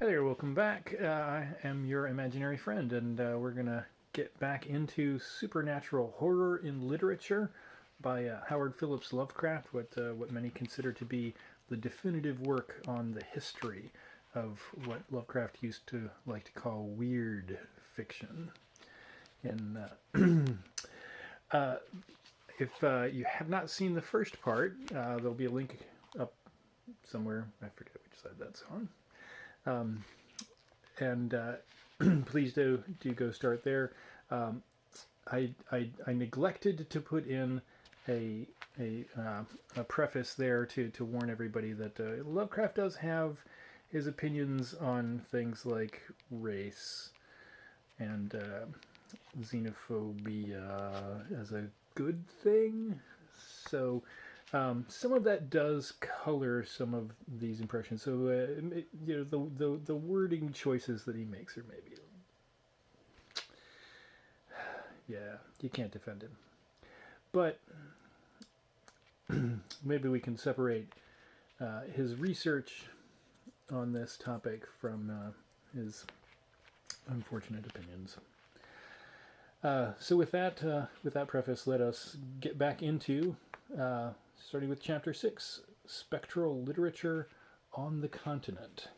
Hi there, welcome back. I am your imaginary friend, and we're going to get back into supernatural horror in literature by Howard Phillips Lovecraft, what many consider to be the definitive work on the history of what Lovecraft used to like to call weird fiction. And uh, if you have not seen the first part, there'll be a link up somewhere. I forget which side that's on. And please do go start there. Um, I neglected to put in a a preface there to warn everybody that Lovecraft does have his opinions on things like race and xenophobia as a good thing. So some of that does color some of these impressions. So the wording choices that he makes are maybe, yeah, you can't defend him. But maybe we can separate his research on this topic from his unfortunate opinions. So with that preface, let us get back into starting with Chapter 6, Spectral Literature on the Continent.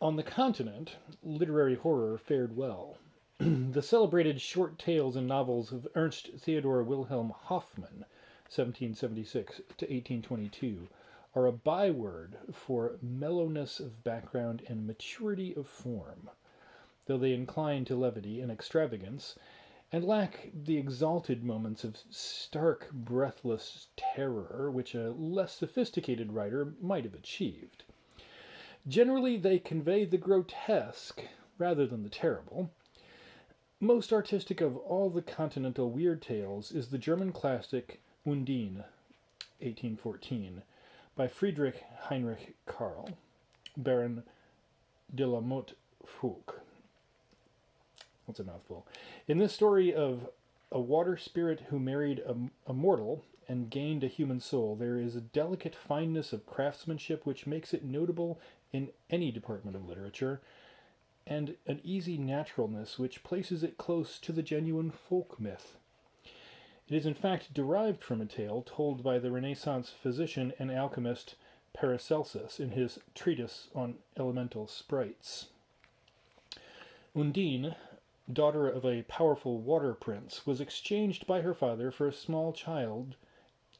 On the continent, literary horror fared well. The celebrated short tales and novels of Ernst Theodor Wilhelm Hoffmann, 1776 to 1822, are a byword for mellowness of background and maturity of form, though they incline to levity and extravagance, and lack the exalted moments of stark, breathless terror which a less sophisticated writer might have achieved. Generally, they convey the grotesque rather than the terrible. Most artistic of all the continental weird tales is the German classic Undine, 1814, by Friedrich Heinrich Karl, Baron de la Motte Fouqué. That's a mouthful. In this story of a water spirit who married a mortal and gained a human soul, there is a delicate fineness of craftsmanship which makes it notable in any department of literature, and an easy naturalness which places it close to the genuine folk myth. It is in fact derived from a tale told by the Renaissance physician and alchemist Paracelsus in his treatise on elemental sprites. Undine, daughter of a powerful water prince, was exchanged by her father for a small child,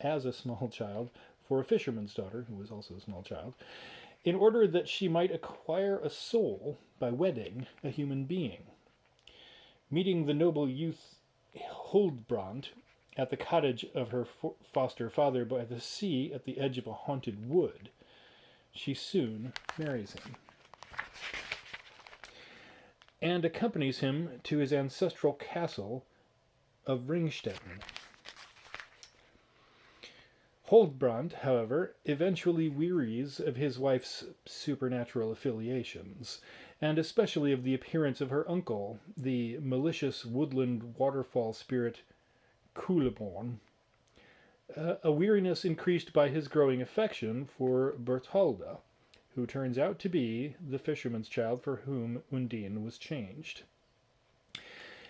for a fisherman's daughter, who was also a small child, in order that she might acquire a soul by wedding a human being. Meeting the noble youth Huldbrand at the cottage of her foster father by the sea at the edge of a haunted wood, she soon marries him and accompanies him to his ancestral castle of Ringstetten. Huldbrand, however, eventually wearies of his wife's supernatural affiliations, and especially of the appearance of her uncle, the malicious woodland waterfall spirit Culeborn, a weariness increased by his growing affection for Bertalda, who turns out to be the fisherman's child for whom Undine was changed.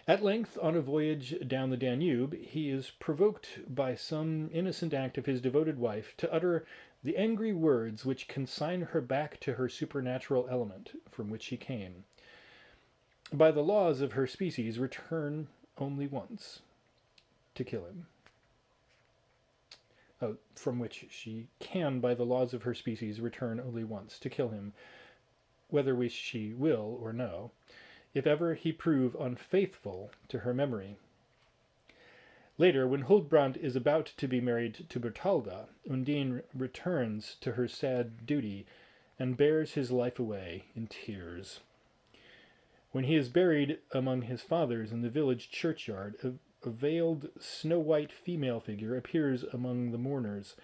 At length, on a voyage down the Danube, he is provoked by some innocent act of his devoted wife to utter the angry words which consign her back to her supernatural element from which she came. By the laws of her species, return only once to kill him. From which she can, by the laws of her species, return only once to kill him, whether she will or no, if ever he prove unfaithful to her memory. Later, when Huldbrand is about to be married to Bertalda, Undine returns to her sad duty and bears his life away in tears. When he is buried among his fathers in the village churchyard, a veiled, snow-white female figure appears among the mourners,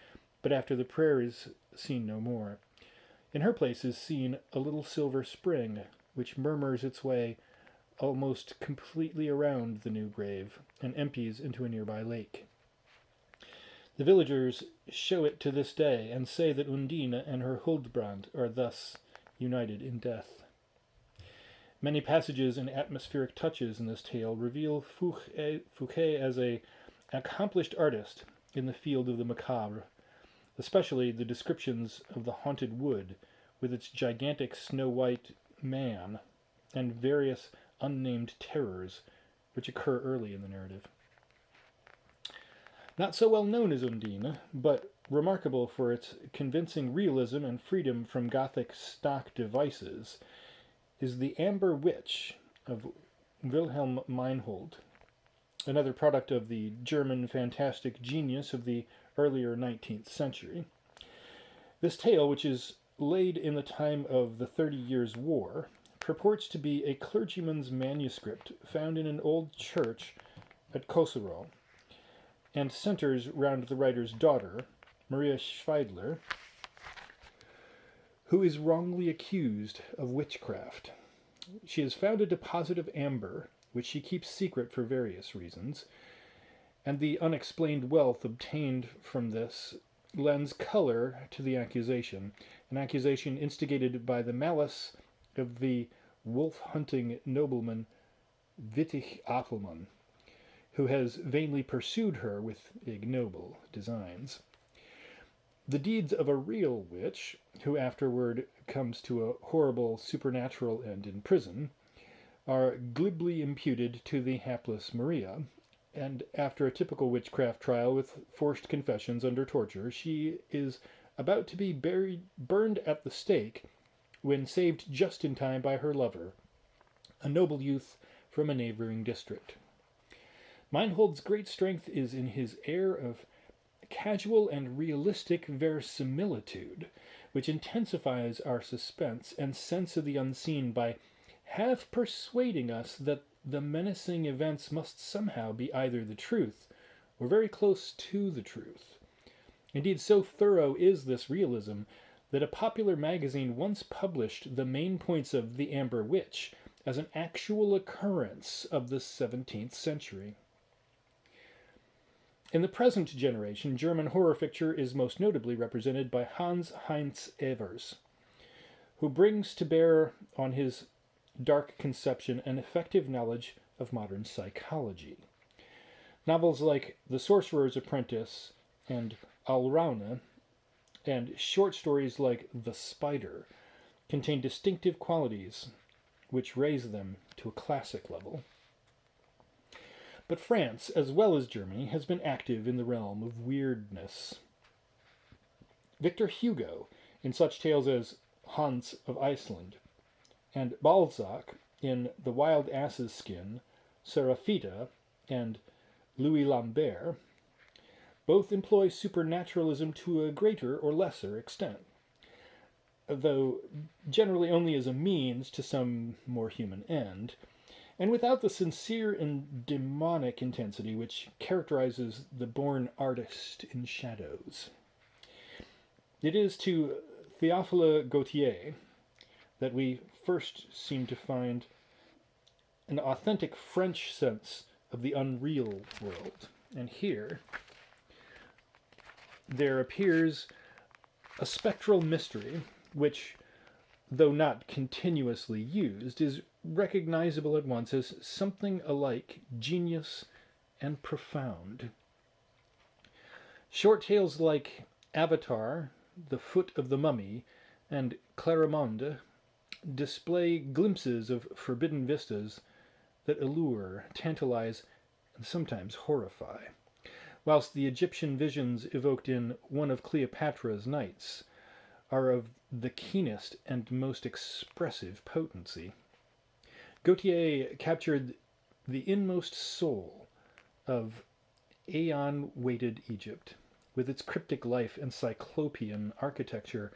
but after the prayer is seen no more. In her place is seen a little silver spring, which murmurs its way almost completely around the new grave and empties into a nearby lake. The villagers show it to this day and say that Undine and her Huldbrand are thus united in death. Many passages and atmospheric touches in this tale reveal Fouqué as an accomplished artist in the field of the macabre, especially the descriptions of the haunted wood with its gigantic snow-white man and various unnamed terrors which occur early in the narrative. Not so well known as Undine, but remarkable for its convincing realism and freedom from Gothic stock devices, is the Amber Witch of Wilhelm Meinhold, another product of the German fantastic genius of the earlier 19th century. This tale, which is laid in the time of the 30 Years' War, purports to be a clergyman's manuscript found in an old church at Kosovo, and centers round the writer's daughter, Maria Schweidler, who is wrongly accused of witchcraft. She has found a deposit of amber, which she keeps secret for various reasons, and the unexplained wealth obtained from this lends color to the accusation, an accusation instigated by the malice of the wolf-hunting nobleman Wittich Appelmann, who has vainly pursued her with ignoble designs. The deeds of a real witch, who afterward comes to a horrible supernatural end in prison, are glibly imputed to the hapless Maria, and after a typical witchcraft trial with forced confessions under torture, she is about to be burned at the stake when saved just in time by her lover, a noble youth from a neighboring district. Meinhold's great strength is in his air of casual and realistic verisimilitude, which intensifies our suspense and sense of the unseen by half persuading us that the menacing events must somehow be either the truth or very close to the truth. Indeed, so thorough is this realism that a popular magazine once published the main points of The Amber Witch as an actual occurrence of the 17th century. In the present generation, German horror fiction is most notably represented by Heinz Ewers, who brings to bear on his dark conception and effective knowledge of modern psychology. Novels like The Sorcerer's Apprentice and Alraune, and short stories like The Spider, contain distinctive qualities which raise them to a classic level. But France, as well as Germany, has been active in the realm of weirdness. Victor Hugo, in such tales as Hans of Iceland, and Balzac, in The Wild Ass's Skin, Séraphîta, and Louis Lambert, both employ supernaturalism to a greater or lesser extent, though generally only as a means to some more human end, and without the sincere and demonic intensity which characterizes the born artist in shadows. It is to Théophile Gautier that we first seem to find an authentic French sense of the unreal world. And here there appears a spectral mystery which, though not continuously used, is recognizable at once as something alike genius and profound. Short tales like Avatar, The Foot of the Mummy, and Clarimonde display glimpses of forbidden vistas that allure, tantalize, and sometimes horrify, whilst the Egyptian visions evoked in one of Cleopatra's nights are of the keenest and most expressive potency. Gautier captured the inmost soul of aeon-weighted Egypt, with its cryptic life and cyclopean architecture,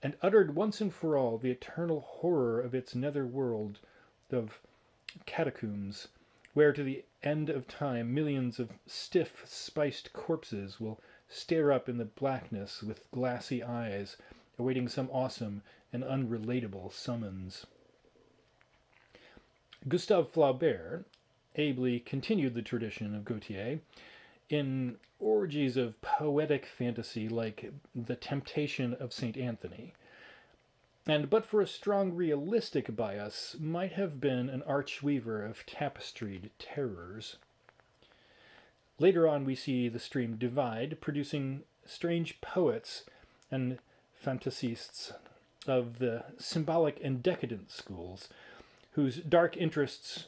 and uttered once and for all the eternal horror of its nether world of catacombs, where to the end of time millions of stiff, spiced corpses will stare up in the blackness with glassy eyes, awaiting some awesome and unrelatable summons. Gustave Flaubert ably continued the tradition of Gautier in orgies of poetic fantasy like The Temptation of St. Anthony, and but for a strong realistic bias, might have been an archweaver of tapestried terrors. Later on we see the stream divide, producing strange poets and fantasists of the symbolic and decadent schools, whose dark interests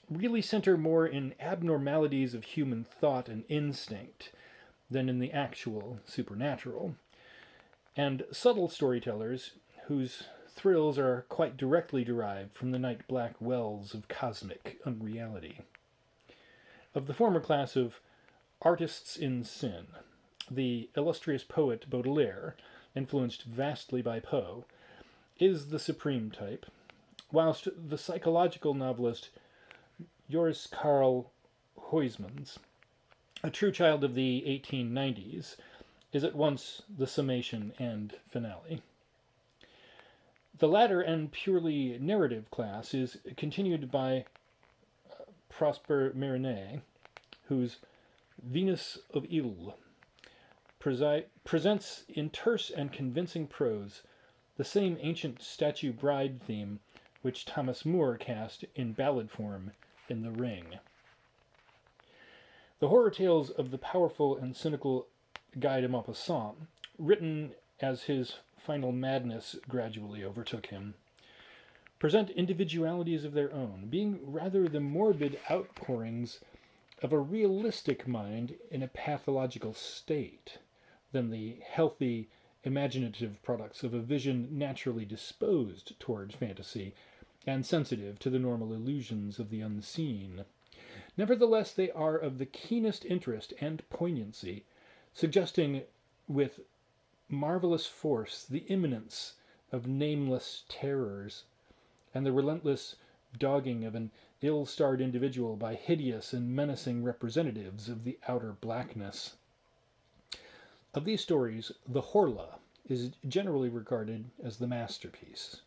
really center more in abnormalities of human thought and instinct than in the actual supernatural, and subtle storytellers whose thrills are quite directly derived from the night-black wells of cosmic unreality. Of the former class of artists in sin, the illustrious poet Baudelaire, influenced vastly by Poe, is the supreme type, whilst the psychological novelist Joris-Karl Huysmans, a true child of the 1890s, is at once the summation and finale. The latter and purely narrative class is continued by Prosper Mérimée, whose Venus of Ile presents in terse and convincing prose the same ancient statue bride theme which Thomas Moore cast in ballad form in The Ring. The horror tales of the powerful and cynical Guy de Maupassant, written as his final madness gradually overtook him, present individualities of their own, being rather the morbid outpourings of a realistic mind in a pathological state than the healthy, imaginative products of a vision naturally disposed toward fantasy and sensitive to the normal illusions of the unseen. Nevertheless, they are of the keenest interest and poignancy, suggesting with marvelous force the imminence of nameless terrors and the relentless dogging of an ill-starred individual by hideous and menacing representatives of the outer blackness. Of these stories, the Horla is generally regarded as the masterpiece,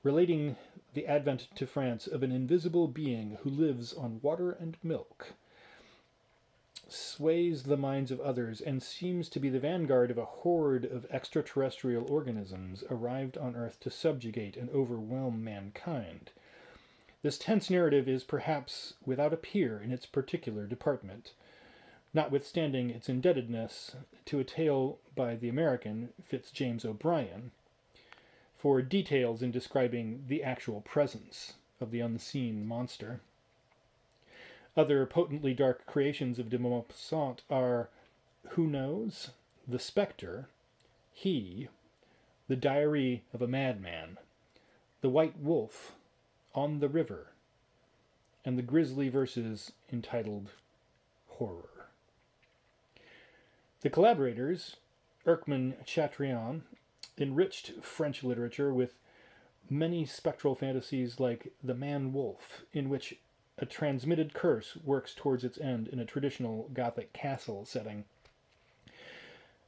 relating the advent to France of an invisible being who lives on water and milk, sways the minds of others, and seems to be the vanguard of a horde of extraterrestrial organisms arrived on Earth to subjugate and overwhelm mankind. This tense narrative is perhaps without a peer in its particular department, notwithstanding its indebtedness to a tale by the American Fitzjames O'Brien for details in describing the actual presence of the unseen monster. Other potently dark creations of de Maupassant are Who Knows, The Spectre, He, The Diary of a Madman, The White Wolf, On the River, and the grisly verses entitled Horror. The collaborators, Erckmann Chatrian, enriched French literature with many spectral fantasies like The Man-Wolf, in which a transmitted curse works towards its end in a traditional Gothic castle setting.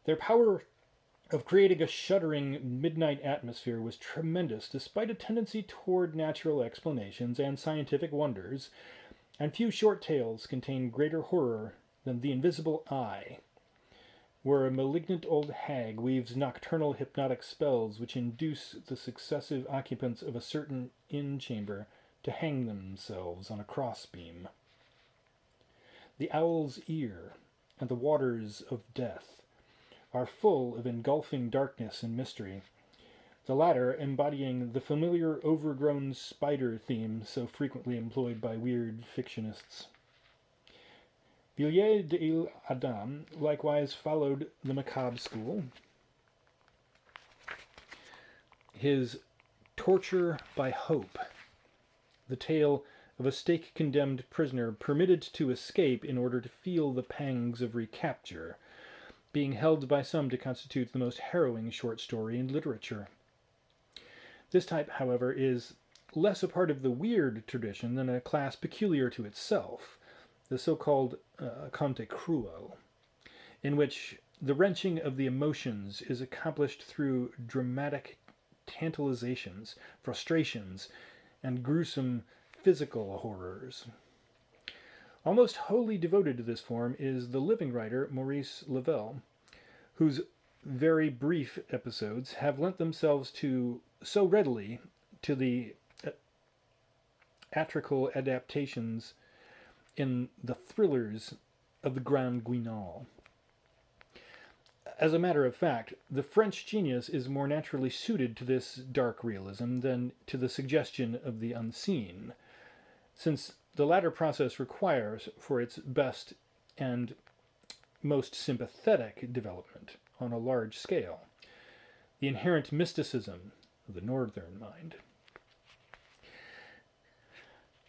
Their power of creating a shuddering midnight atmosphere was tremendous, despite a tendency toward natural explanations and scientific wonders, and few short tales contain greater horror than The Invisible Eye, where a malignant old hag weaves nocturnal hypnotic spells which induce the successive occupants of a certain inn chamber to hang themselves on a crossbeam. The Owl's Ear and The Waters of Death are full of engulfing darkness and mystery, the latter embodying the familiar overgrown spider theme so frequently employed by weird fictionists. Villiers de l'Isle Adam likewise followed the macabre school. His Torture by Hope, the tale of a stake-condemned prisoner permitted to escape in order to feel the pangs of recapture, being held by some to constitute the most harrowing short story in literature. This type, however, is less a part of the weird tradition than a class peculiar to itself, the so-called conte cruel, in which the wrenching of the emotions is accomplished through dramatic tantalizations, frustrations, and gruesome physical horrors. Almost wholly devoted to this form is the living writer Maurice Lavelle, whose very brief episodes have lent themselves to so readily to the theatrical adaptations in the thrillers of the Grand Guignol. As a matter of fact, the French genius is more naturally suited to this dark realism than to the suggestion of the unseen, since the latter process requires, for its best and most sympathetic development on a large scale, the inherent mysticism of the northern mind.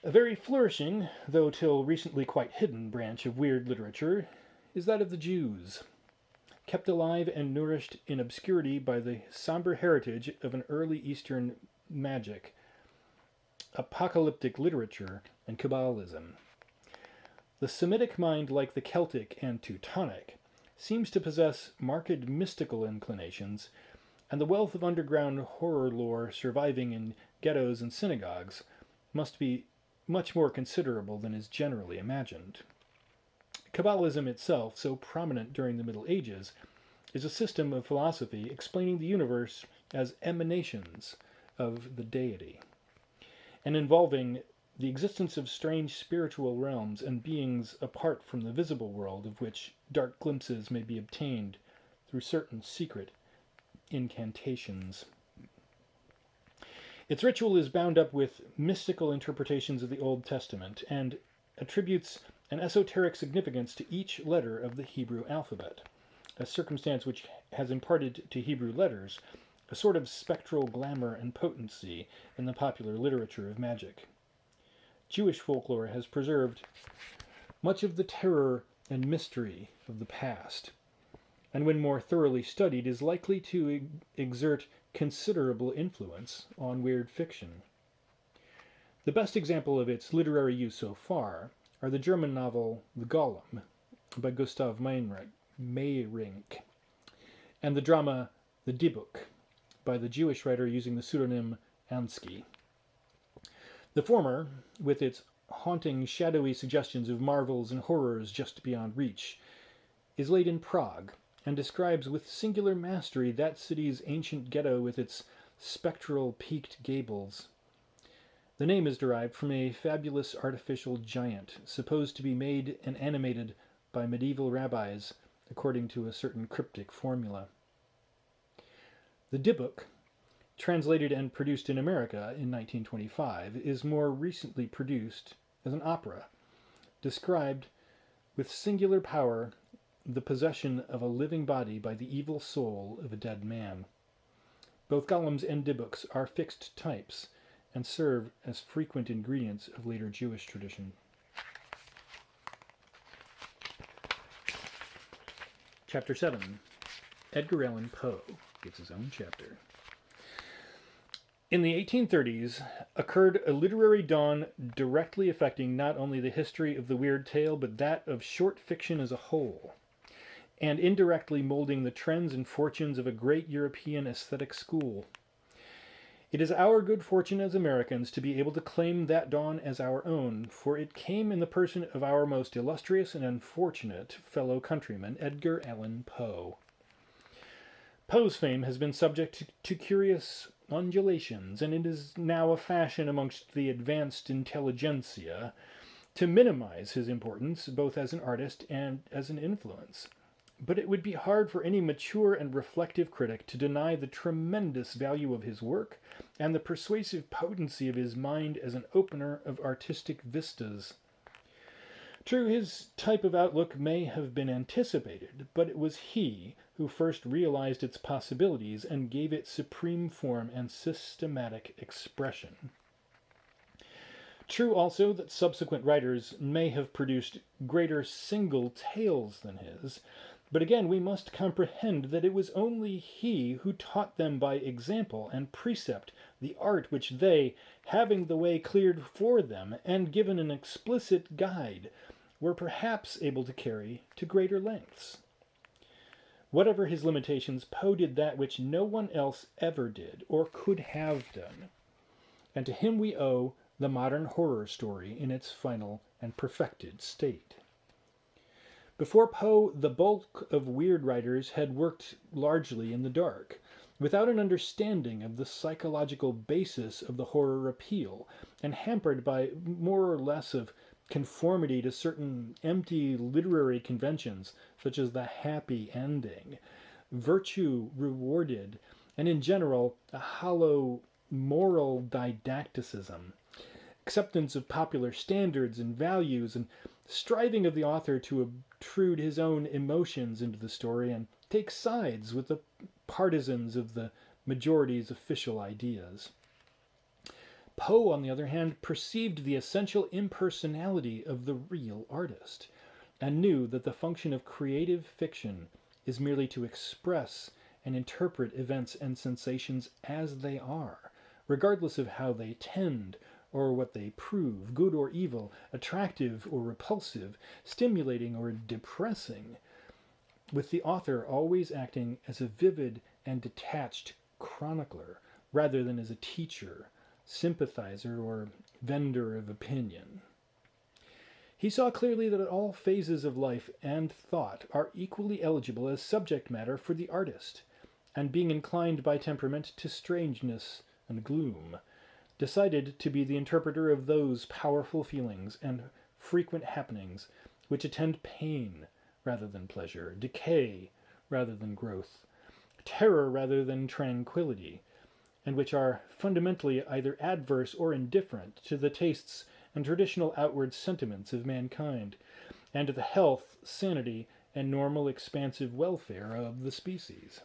A very flourishing, though till recently quite hidden, branch of weird literature is that of the Jews, kept alive and nourished in obscurity by the somber heritage of an early Eastern magic, apocalyptic literature, and Kabbalism. The Semitic mind, like the Celtic and Teutonic, seems to possess marked mystical inclinations, and the wealth of underground horror lore surviving in ghettos and synagogues must be much more considerable than is generally imagined. Kabbalism itself, so prominent during the Middle Ages, is a system of philosophy explaining the universe as emanations of the deity, and involving the existence of strange spiritual realms and beings apart from the visible world, of which dark glimpses may be obtained through certain secret incantations. Its ritual is bound up with mystical interpretations of the Old Testament and attributes an esoteric significance to each letter of the Hebrew alphabet, a circumstance which has imparted to Hebrew letters a sort of spectral glamour and potency in the popular literature of magic. Jewish folklore has preserved much of the terror and mystery of the past, and when more thoroughly studied is likely to exert considerable influence on weird fiction. The best example of its literary use so far are the German novel The Golem by Gustave Meinhold and the drama The Dybbuk by the Jewish writer using the pseudonym Ernst. The former, with its haunting, shadowy suggestions of marvels and horrors just beyond reach, is laid in Prague and describes with singular mastery that city's ancient ghetto with its spectral peaked gables. The name is derived from a fabulous artificial giant, supposed to be made and animated by medieval rabbis according to a certain cryptic formula. The Dybbuk, translated and produced in America in 1925, is more recently produced as an opera, described with singular power the possession of a living body by the evil soul of a dead man. Both golems and dybbuks are fixed types and serve as frequent ingredients of later Jewish tradition. Chapter 7. Edgar Allan Poe gets his own chapter. In the 1830s occurred a literary dawn directly affecting not only the history of the weird tale, but that of short fiction as a whole, and indirectly molding the trends and fortunes of a great European aesthetic school. It is our good fortune as Americans to be able to claim that dawn as our own, for it came in the person of our most illustrious and unfortunate fellow countryman, Edgar Allan Poe. Poe's fame has been subject to curious undulations, and it is now a fashion amongst the advanced intelligentsia to minimize his importance both as an artist and as an influence. But it would be hard for any mature and reflective critic to deny the tremendous value of his work and the persuasive potency of his mind as an opener of artistic vistas. True, his type of outlook may have been anticipated, but it was he who first realized its possibilities and gave it supreme form and systematic expression. True also that subsequent writers may have produced greater single tales than his, but again we must comprehend that it was only he who taught them by example and precept the art which they, having the way cleared for them and given an explicit guide, were perhaps able to carry to greater lengths. Whatever his limitations, Poe did that which no one else ever did or could have done, and to him we owe the modern horror story in its final and perfected state. Before Poe, the bulk of weird writers had worked largely in the dark, without an understanding of the psychological basis of the horror appeal, and hampered by more or less of conformity to certain empty literary conventions, such as the happy ending, virtue rewarded, and in general, a hollow moral didacticism, acceptance of popular standards and values, and striving of the author to obtrude his own emotions into the story and take sides with the partisans of the majority's official ideas. Poe, on the other hand, perceived the essential impersonality of the real artist, and knew that the function of creative fiction is merely to express and interpret events and sensations as they are, regardless of how they tend or what they prove, good or evil, attractive or repulsive, stimulating or depressing, with the author always acting as a vivid and detached chronicler, rather than as a teacher, sympathizer, or vendor of opinion. He saw clearly that all phases of life and thought are equally eligible as subject matter for the artist, and being inclined by temperament to strangeness and gloom, decided to be the interpreter of those powerful feelings and frequent happenings which attend pain rather than pleasure, decay rather than growth, terror rather than tranquility, and which are fundamentally either adverse or indifferent to the tastes and traditional outward sentiments of mankind, and to the health, sanity, and normal expansive welfare of the species.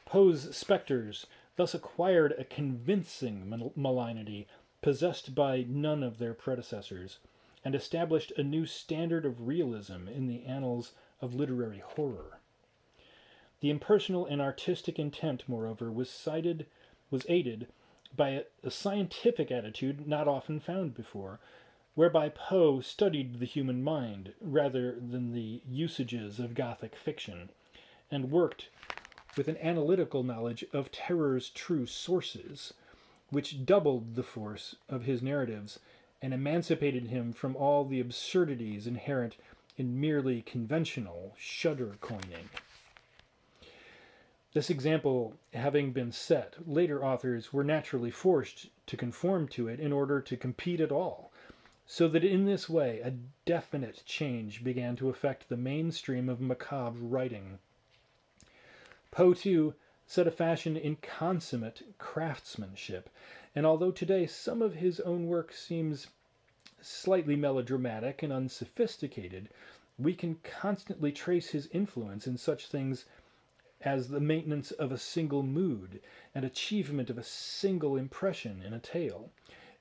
Poe's spectres thus acquired a convincing malignity possessed by none of their predecessors, and established a new standard of realism in the annals of literary horror. The impersonal and artistic intent, moreover, was aided by a scientific attitude not often found before, whereby Poe studied the human mind rather than the usages of Gothic fiction, and worked with an analytical knowledge of terror's true sources, which doubled the force of his narratives and emancipated him from all the absurdities inherent in merely conventional shudder coining. This example having been set, later authors were naturally forced to conform to it in order to compete at all, so that in this way a definite change began to affect the mainstream of macabre writing. Poe, too, set a fashion in consummate craftsmanship, and although today some of his own work seems slightly melodramatic and unsophisticated, we can constantly trace his influence in such things as the maintenance of a single mood and achievement of a single impression in a tale,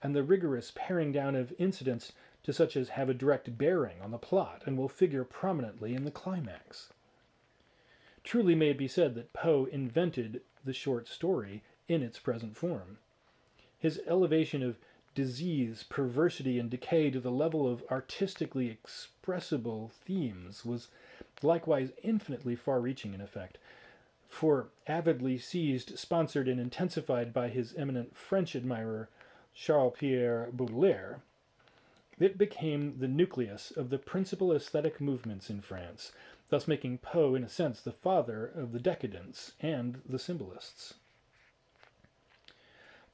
and the rigorous paring down of incidents to such as have a direct bearing on the plot and will figure prominently in the climax. Truly may it be said that Poe invented the short story in its present form. His elevation of disease, perversity, and decay to the level of artistically expressible themes was likewise infinitely far-reaching in effect, for avidly seized, sponsored, and intensified by his eminent French admirer Charles-Pierre Baudelaire, it became the nucleus of the principal aesthetic movements in France, thus making Poe, in a sense, the father of the decadents and the symbolists.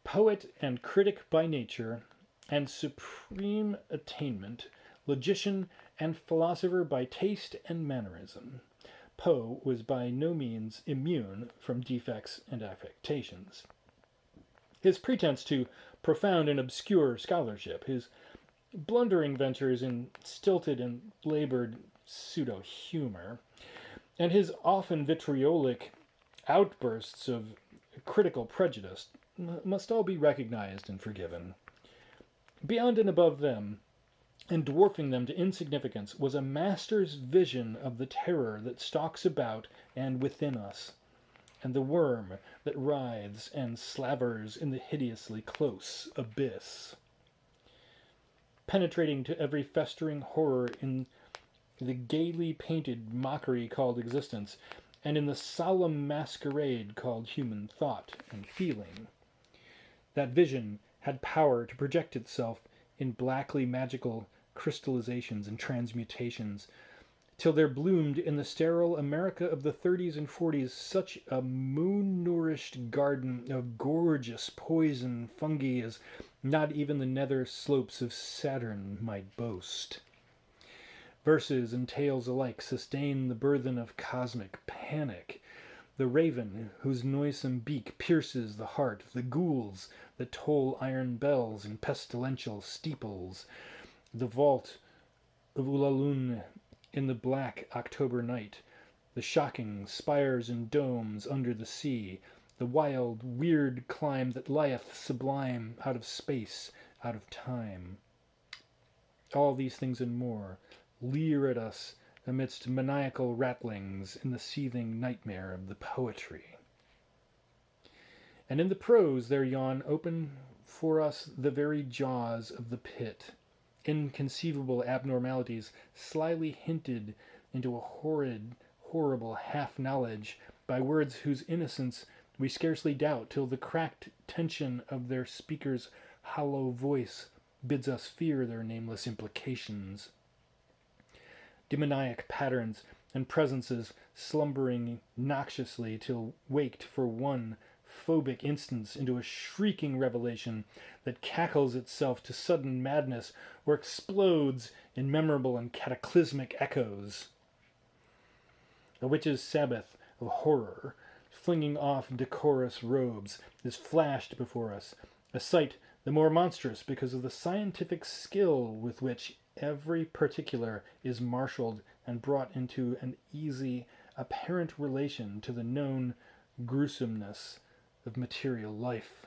Poet and critic by nature, and supreme attainment, logician and philosopher by taste and mannerism, Poe was by no means immune from defects and affectations. His pretense to profound and obscure scholarship, his blundering ventures in stilted and labored pseudo-humor, and his often vitriolic outbursts of critical prejudice must all be recognized and forgiven. Beyond and above them, and dwarfing them to insignificance, was a master's vision of the terror that stalks about and within us, and the worm that writhes and slavers in the hideously close abyss, penetrating to every festering horror in the gaily painted mockery called existence, and in the solemn masquerade called human thought and feeling. That vision had power to project itself in blackly magical crystallizations and transmutations, till there bloomed in the sterile America of the 30s and 40s such a moon-nourished garden of gorgeous poison fungi as not even the nether slopes of Saturn might boast. Verses and tales alike sustain the burthen of cosmic panic. The raven, whose noisome beak pierces the heart, the ghouls that toll iron bells in pestilential steeples, the vault of Ulalume in the black October night, the shocking spires and domes under the sea, the wild, weird climb that lieth sublime out of space, out of time. All these things and more leer at us amidst maniacal rattlings in the seething nightmare of the poetry. And in the prose there yawn open for us the very jaws of the pit, inconceivable abnormalities slyly hinted into a horrible half-knowledge by words whose innocence we scarcely doubt till the cracked tension of their speaker's hollow voice bids us fear their nameless implications. Demoniac patterns and presences slumbering noxiously till waked for one phobic instance into a shrieking revelation that cackles itself to sudden madness or explodes in memorable and cataclysmic echoes. A witch's Sabbath of horror, flinging off decorous robes, is flashed before us, a sight the more monstrous because of the scientific skill with which every particular is marshaled and brought into an easy, apparent relation to the known gruesomeness of material life.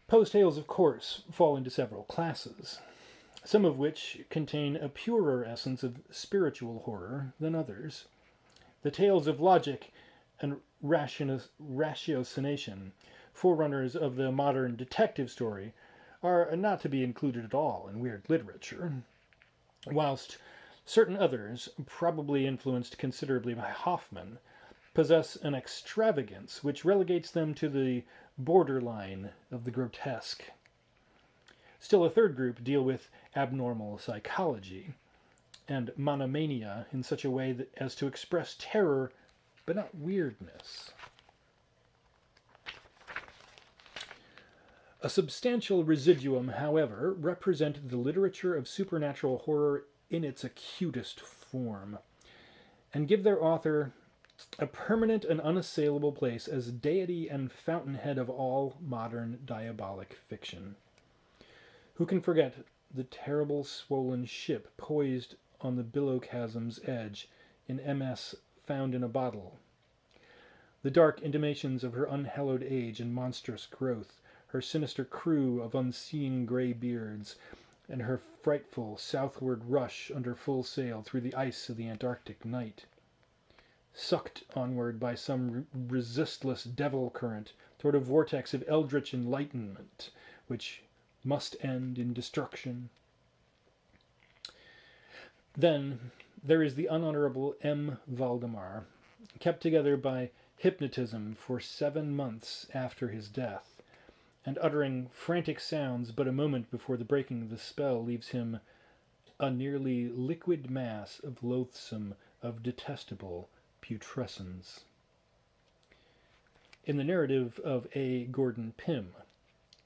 Poe's tales, of course, fall into several classes, some of which contain a purer essence of spiritual horror than others. The tales of logic and ratiocination, forerunners of the modern detective story, are not to be included at all in weird literature, whilst certain others, probably influenced considerably by Hoffmann, possess an extravagance which relegates them to the borderline of the grotesque. Still a third group deal with abnormal psychology and monomania in such a way as to express terror but not weirdness. A substantial residuum, however, represent the literature of supernatural horror in its acutest form, and give their author a permanent and unassailable place as deity and fountainhead of all modern diabolic fiction. Who can forget the terrible swollen ship poised on the billow chasm's edge in MS Found in a Bottle? The dark intimations of her unhallowed age and monstrous growth, her sinister crew of unseeing grey beards, and her frightful southward rush under full sail through the ice of the Antarctic night. Sucked onward by some resistless devil current toward a vortex of eldritch enlightenment, which must end in destruction. Then there is the unhonorable M. Valdemar, kept together by hypnotism for 7 months after his death, and uttering frantic sounds but a moment before the breaking of the spell leaves him a nearly liquid mass of loathsome, of detestable putrescence. In the narrative of A. Gordon Pym,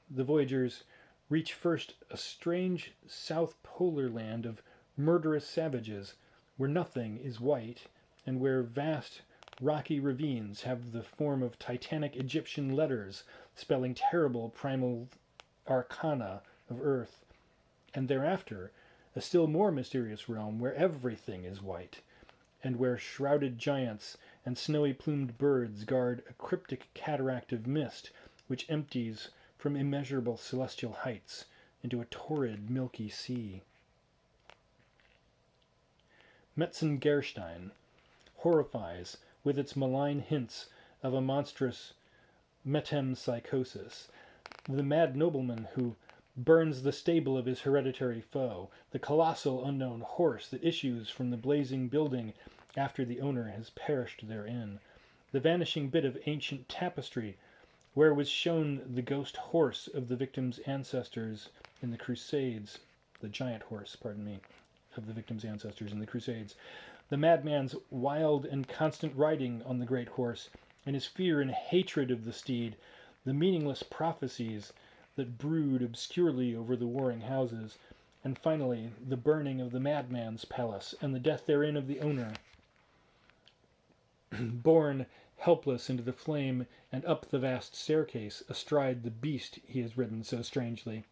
the voyagers reach first a strange south polar land of murderous savages where nothing is white and where vast rocky ravines have the form of titanic Egyptian letters spelling terrible primal arcana of earth, and thereafter a still more mysterious realm where everything is white, and where shrouded giants and snowy-plumed birds guard a cryptic cataract of mist which empties from immeasurable celestial heights into a torrid milky sea. Metzengerstein horrifies with its malign hints of a monstrous metempsychosis, the mad nobleman who burns the stable of his hereditary foe, the colossal unknown horse that issues from the blazing building after the owner has perished therein, the vanishing bit of ancient tapestry where was shown the ghost horse of the victim's ancestors in the Crusades, the giant horse, pardon me, of the victim's ancestors in the Crusades, the madman's wild and constant riding on the great horse, and his fear and hatred of the steed, the meaningless prophecies that brood obscurely over the warring houses, and finally the burning of the madman's palace and the death therein of the owner, borne helpless into the flame and up the vast staircase astride the beast he has ridden so strangely.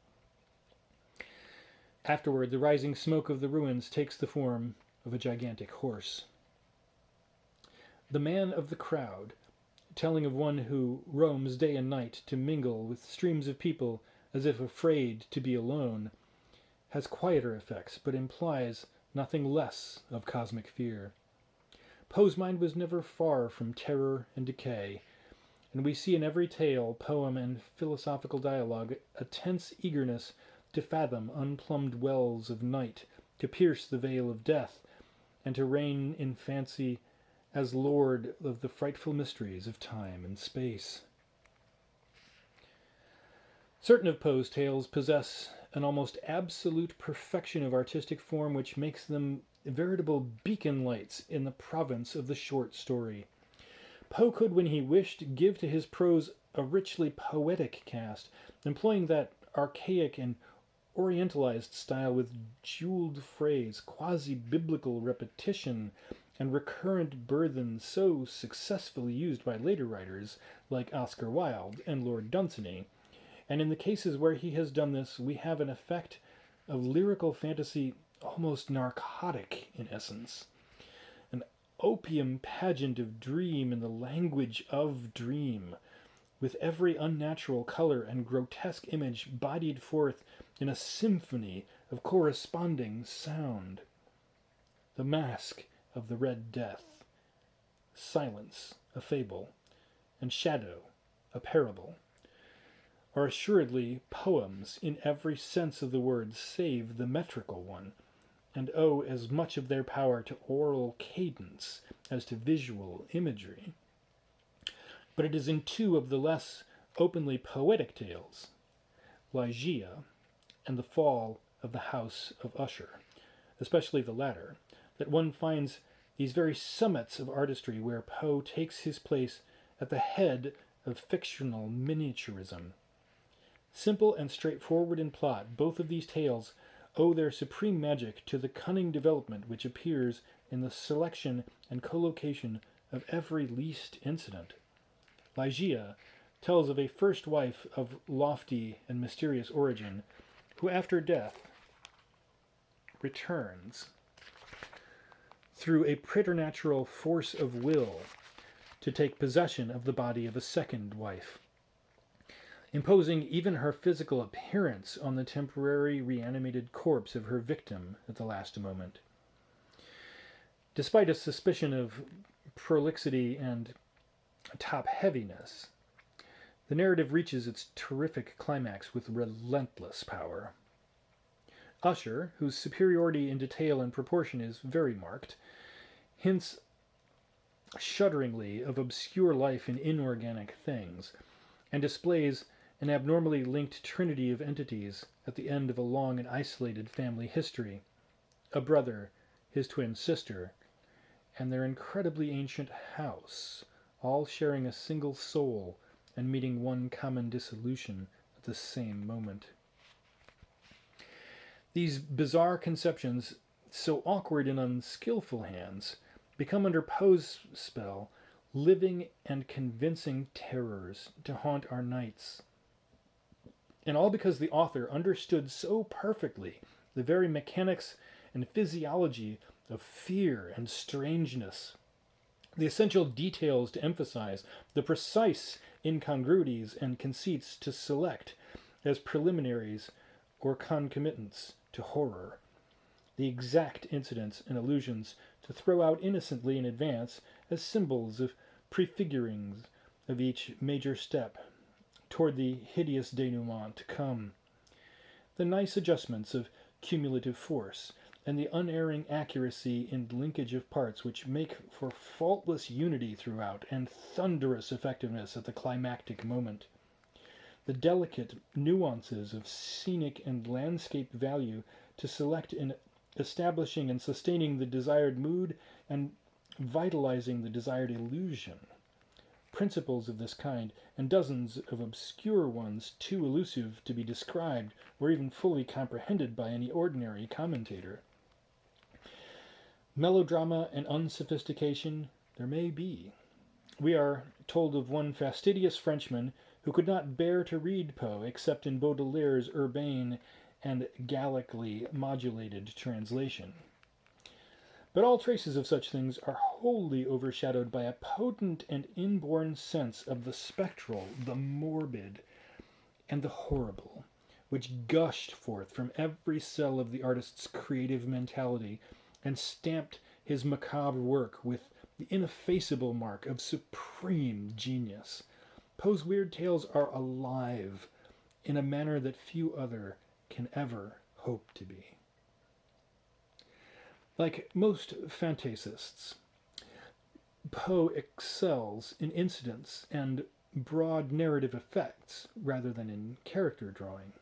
Afterward, the rising smoke of the ruins takes the form of a gigantic horse. The man of the crowd, telling of one who roams day and night to mingle with streams of people as if afraid to be alone, has quieter effects, but implies nothing less of cosmic fear. Poe's mind was never far from terror and decay, and we see in every tale, poem, and philosophical dialogue a tense eagerness to fathom unplumbed wells of night, to pierce the veil of death, and to reign in fancy as lord of the frightful mysteries of time and space. Certain of Poe's tales possess an almost absolute perfection of artistic form which makes them veritable beacon lights in the province of the short story. Poe could, when he wished, give to his prose a richly poetic cast, employing that archaic and orientalized style with jeweled phrase, quasi-biblical repetition, and recurrent burthen so successfully used by later writers like Oscar Wilde and Lord Dunsany. And in the cases where he has done this, we have an effect of lyrical fantasy almost narcotic in essence. An opium pageant of dream in the language of dream, with every unnatural color and grotesque image bodied forth in a symphony of corresponding sound. The Mask of the Red Death, Silence, a fable, and Shadow, a parable, are assuredly poems in every sense of the word save the metrical one, and owe as much of their power to oral cadence as to visual imagery. But it is in two of the less openly poetic tales, Ligeia and The Fall of the House of Usher, especially the latter, that one finds these very summits of artistry where Poe takes his place at the head of fictional miniaturism. Simple and straightforward in plot, both of these tales owe their supreme magic to the cunning development which appears in the selection and collocation of every least incident. Ligeia tells of a first wife of lofty and mysterious origin, who after death returns through a preternatural force of will to take possession of the body of a second wife, imposing even her physical appearance on the temporary reanimated corpse of her victim at the last moment. Despite a suspicion of prolixity and top-heaviness, the narrative reaches its terrific climax with relentless power. Usher, whose superiority in detail and proportion is very marked, hints shudderingly of obscure life in inorganic things, and displays an abnormally linked trinity of entities at the end of a long and isolated family history: a brother, his twin sister, and their incredibly ancient house, all sharing a single soul and meeting one common dissolution at the same moment. These bizarre conceptions, so awkward in unskillful hands, become under Poe's spell living and convincing terrors to haunt our nights. And all because the author understood so perfectly the very mechanics and physiology of fear and strangeness, the essential details to emphasize, the precise incongruities and conceits to select as preliminaries or concomitants to horror, the exact incidents and allusions to throw out innocently in advance as symbols of prefigurings of each major step toward the hideous denouement to come, the nice adjustments of cumulative force, and the unerring accuracy in linkage of parts which make for faultless unity throughout and thunderous effectiveness at the climactic moment. the delicate nuances of scenic and landscape value to select in establishing and sustaining the desired mood and vitalizing the desired illusion. Principles of this kind, and dozens of obscure ones too elusive to be described or even fully comprehended by any ordinary commentator. Melodrama and unsophistication there may be. We are told of one fastidious Frenchman who could not bear to read Poe except in Baudelaire's urbane and Gallically modulated translation. But all traces of such things are wholly overshadowed by a potent and inborn sense of the spectral, the morbid, and the horrible, which gushed forth from every cell of the artist's creative mentality and stamped his macabre work with the ineffaceable mark of supreme genius. Poe's weird tales are alive in a manner that few other can ever hope to be. Like most fantasists, Poe excels in incidents and broad narrative effects rather than in character drawing.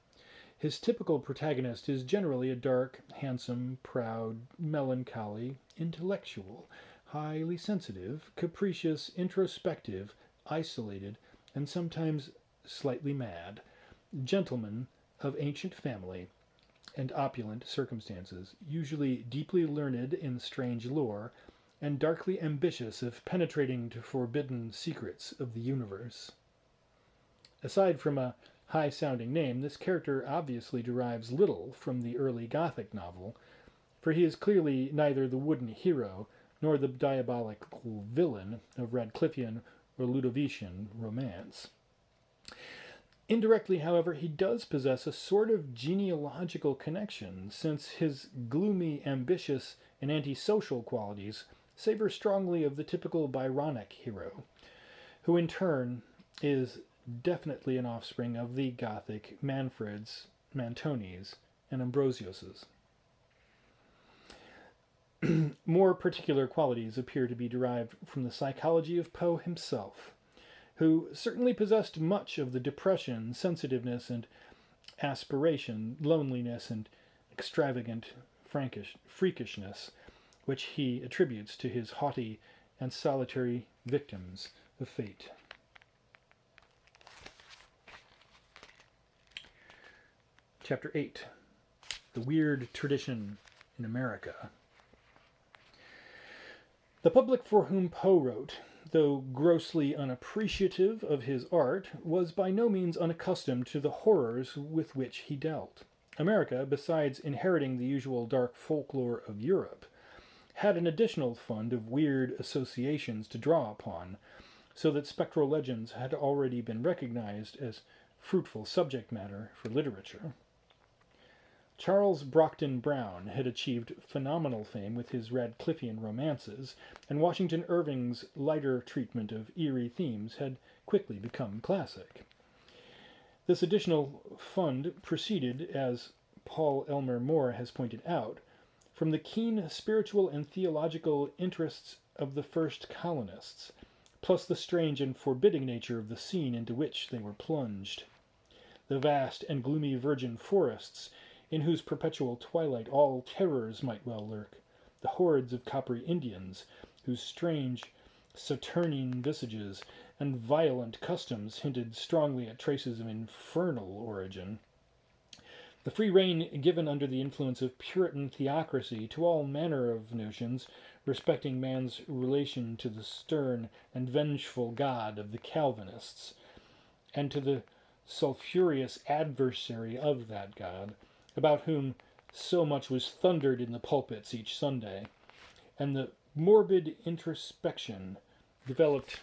His typical protagonist is generally a dark, handsome, proud, melancholy, intellectual, highly sensitive, capricious, introspective, isolated, and sometimes slightly mad gentleman of ancient family and opulent circumstances, usually deeply learned in strange lore, and darkly ambitious of penetrating to forbidden secrets of the universe. Aside from a high-sounding name, this character obviously derives little from the early Gothic novel, for he is clearly neither the wooden hero nor the diabolical villain of Radcliffean or Ludovician romance. Indirectly, however, he does possess a sort of genealogical connection, since his gloomy, ambitious, and antisocial qualities savor strongly of the typical Byronic hero, who in turn is definitely an offspring of the Gothic Manfreds, Mantonis, and Ambrosiuses. More particular qualities appear to be derived from the psychology of Poe himself, who certainly possessed much of the depression, sensitiveness, and aspiration, loneliness, and extravagant freakishness, which he attributes to his haughty and solitary victims of fate. Chapter 8. The Weird Tradition in America. The public for whom Poe wrote, though grossly unappreciative of his art, was by no means unaccustomed to the horrors with which he dealt. America, besides inheriting the usual dark folklore of Europe, had an additional fund of weird associations to draw upon, so that spectral legends had already been recognized as fruitful subject matter for literature. Charles Brockden Brown had achieved phenomenal fame with his Radcliffean romances, and Washington Irving's lighter treatment of eerie themes had quickly become classic. This additional fund proceeded, as Paul Elmer More has pointed out, from the keen spiritual and theological interests of the first colonists, plus the strange and forbidding nature of the scene into which they were plunged. The vast and gloomy virgin forests, in whose perpetual twilight all terrors might well lurk, the hordes of coppery Indians, whose strange saturnine visages and violent customs hinted strongly at traces of infernal origin, the free rein given under the influence of Puritan theocracy to all manner of notions respecting man's relation to the stern and vengeful God of the Calvinists, and to the sulphurous adversary of that God, about whom so much was thundered in the pulpits each Sunday, and the morbid introspection developed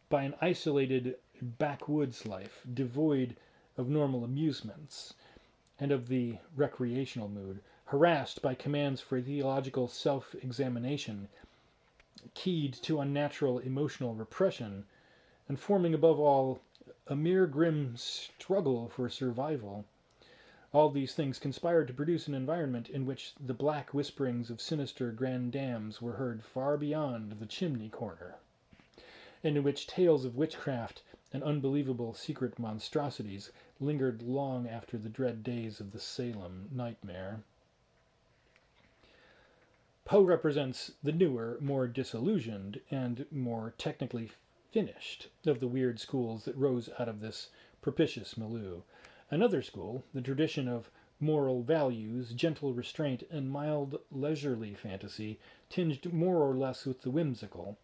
by an isolated backwoods life devoid of normal amusements and of the recreational mood, harassed by commands for theological self-examination, keyed to unnatural emotional repression, and forming above all a mere grim struggle for survival. All these things conspired to produce an environment in which the black whisperings of sinister grandames were heard far beyond the chimney corner. and in which tales of witchcraft and unbelievable secret monstrosities lingered long after the dread days of the Salem nightmare. Poe represents the newer, more disillusioned, and more technically finished of the weird schools that rose out of this propitious milieu. Another school, the tradition of moral values, gentle restraint, and mild, leisurely fantasy, tinged more or less with the whimsical,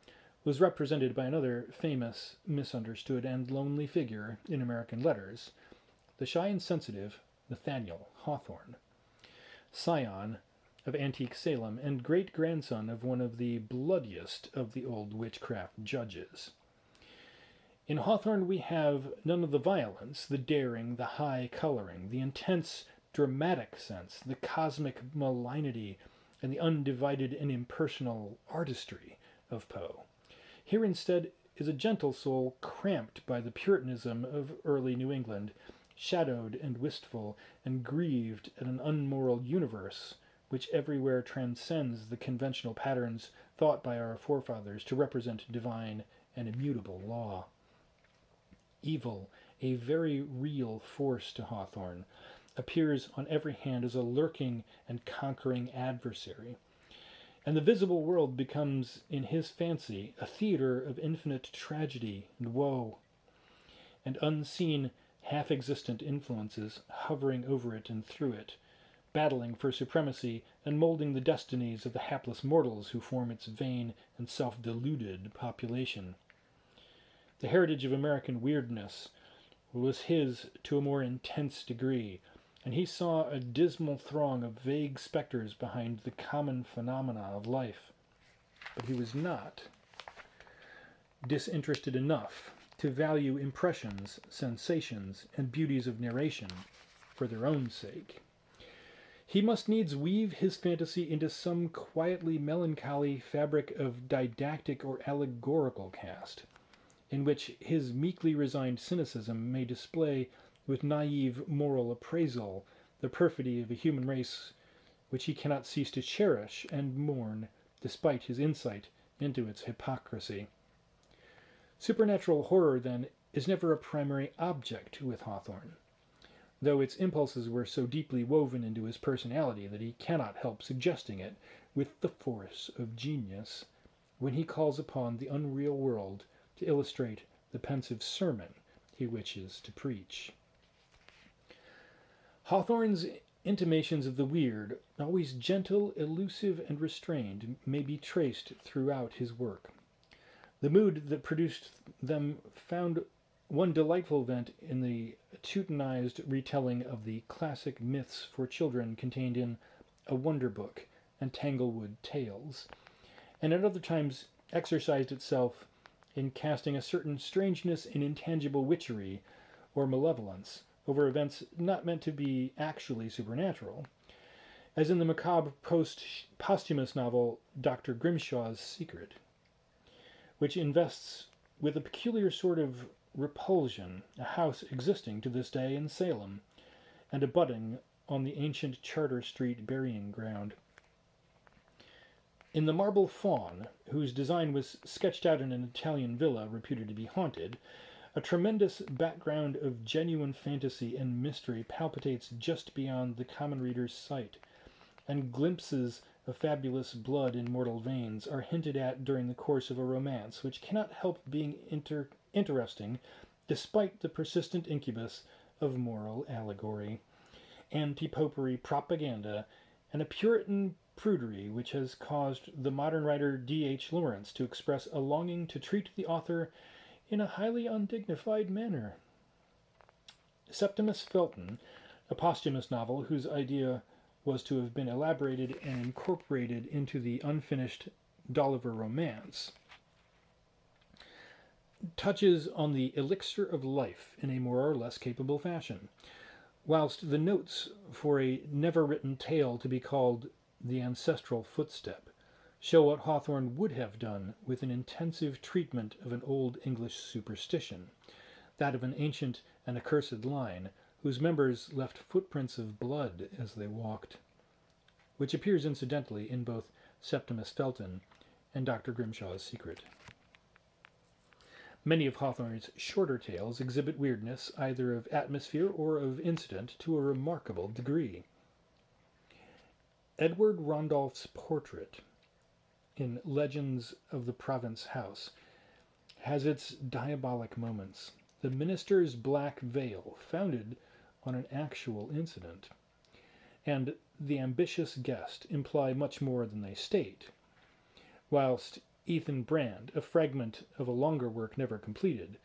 was represented by another famous, misunderstood, and lonely figure in American letters, the shy and sensitive Nathaniel Hawthorne, scion of antique Salem and great-grandson of one of the bloodiest of the old witchcraft judges. In Hawthorne we have none of the violence, the daring, the high coloring, the intense dramatic sense, the cosmic malignity, and the undivided and impersonal artistry of Poe. Here instead is a gentle soul cramped by the Puritanism of early New England, shadowed and wistful, and grieved at an unmoral universe which everywhere transcends the conventional patterns thought by our forefathers to represent divine and immutable law. Evil, a very real force to Hawthorne, appears on every hand as a lurking and conquering adversary, and the visible world becomes, in his fancy, a theater of infinite tragedy and woe, and unseen, half-existent influences hovering over it and through it, battling for supremacy and molding the destinies of the hapless mortals who form its vain and self-deluded population. The heritage of American weirdness was his to a more intense degree, and he saw a dismal throng of vague specters behind the common phenomena of life. But he was not disinterested enough to value impressions, sensations, and beauties of narration for their own sake. He must needs weave his fantasy into some quietly melancholy fabric of didactic or allegorical cast, in which his meekly resigned cynicism may display with naive moral appraisal the perfidy of a human race which he cannot cease to cherish and mourn despite his insight into its hypocrisy. Supernatural horror, then, is never a primary object with Hawthorne, though its impulses were so deeply woven into his personality that he cannot help suggesting it with the force of genius when he calls upon the unreal world to illustrate the pensive sermon he wishes to preach. Hawthorne's intimations of the weird, always gentle, elusive, and restrained, may be traced throughout his work. The mood that produced them found one delightful vent in the Teutonized retelling of the classic myths for children contained in A Wonder Book and Tanglewood Tales, and at other times exercised itself in casting a certain strangeness and intangible witchery or malevolence over events not meant to be actually supernatural, as in the macabre posthumous novel Dr. Grimshaw's Secret, which invests with a peculiar sort of repulsion a house existing to this day in Salem, and abutting on the ancient Charter Street burying ground. In The Marble Faun, whose design was sketched out in an Italian villa reputed to be haunted, a tremendous background of genuine fantasy and mystery palpitates just beyond the common reader's sight, and glimpses of fabulous blood in mortal veins are hinted at during the course of a romance which cannot help being interesting despite the persistent incubus of moral allegory, anti-popery propaganda, and a Puritan prudery which has caused the modern writer D.H. Lawrence to express a longing to treat the author in a highly undignified manner. Septimus Felton, a posthumous novel whose idea was to have been elaborated and incorporated into the unfinished Dolliver romance, touches on the elixir of life in a more or less capable fashion, whilst the notes for a never-written tale to be called The Ancestral Footstep show what Hawthorne would have done with an intensive treatment of an old English superstition, that of an ancient and accursed line whose members left footprints of blood as they walked, which appears incidentally in both Septimus Felton and Dr. Grimshaw's Secret. Many of Hawthorne's shorter tales exhibit weirdness either of atmosphere or of incident to a remarkable degree. Edward Randolph's portrait in Legends of the Province House has its diabolic moments. The minister's black veil, founded on an actual incident, and the ambitious guest imply much more than they state, whilst Ethan Brand, a fragment of a longer work never completed,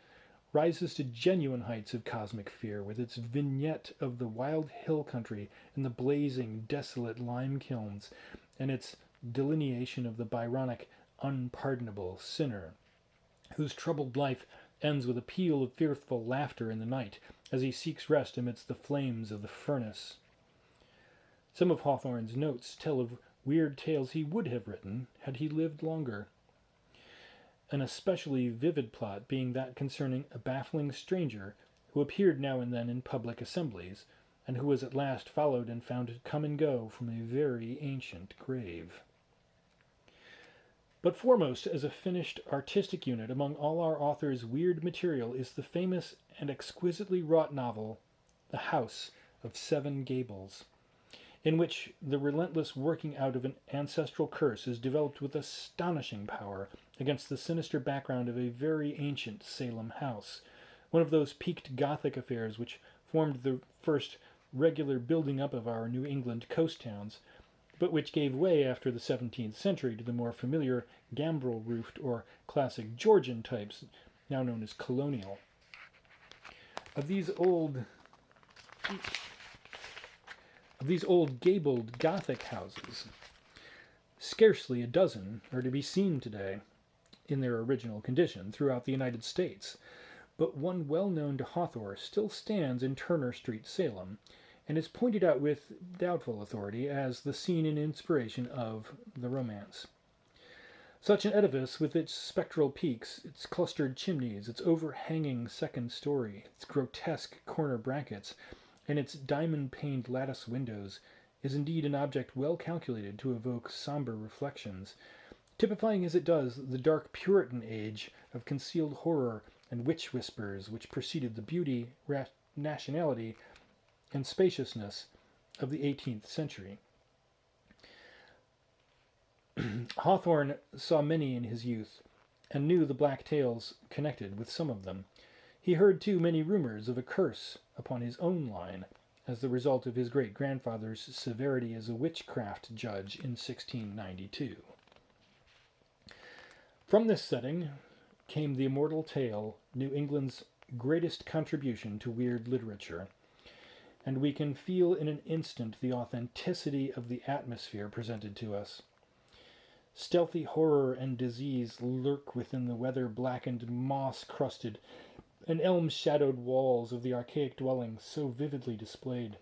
rises to genuine heights of cosmic fear with its vignette of the wild hill country and the blazing, desolate lime kilns, and its delineation of the Byronic, unpardonable sinner, whose troubled life ends with a peal of fearful laughter in the night as he seeks rest amidst the flames of the furnace. Some of Hawthorne's notes tell of weird tales he would have written had he lived longer. An especially vivid plot being that concerning a baffling stranger who appeared now and then in public assemblies, and who was at last followed and found to come and go from a very ancient grave. But foremost as a finished artistic unit among all our author's weird material is the famous and exquisitely wrought novel, The House of Seven Gables, in which the relentless working out of an ancestral curse is developed with astonishing power against the sinister background of a very ancient Salem house, one of those peaked Gothic affairs which formed the first regular building up of our New England coast towns, but which gave way after the 17th century to the more familiar gambrel-roofed or classic Georgian types, now known as colonial. Of these old gabled Gothic houses, scarcely a dozen are to be seen today in their original condition throughout the United States, but one well known to Hawthorne still stands in Turner Street, Salem, and is pointed out with doubtful authority as the scene and inspiration of the romance. Such an edifice, with its spectral peaks, its clustered chimneys, its overhanging second story, its grotesque corner brackets, and its diamond-paned lattice windows, is indeed an object well calculated to evoke somber reflections, typifying as it does the dark Puritan age of concealed horror and witch whispers which preceded the beauty, nationality, and spaciousness of the 18th century. Hawthorne saw many in his youth, and knew the black tales connected with some of them. He heard, too, many rumors of a curse upon his own line, as the result of his great-grandfather's severity as a witchcraft judge in 1692. From this setting came the immortal tale, New England's greatest contribution to weird literature, and we can feel in an instant the authenticity of the atmosphere presented to us. Stealthy horror and disease lurk within the weather-blackened, moss-crusted, and elm-shadowed walls of the archaic dwellings so vividly displayed,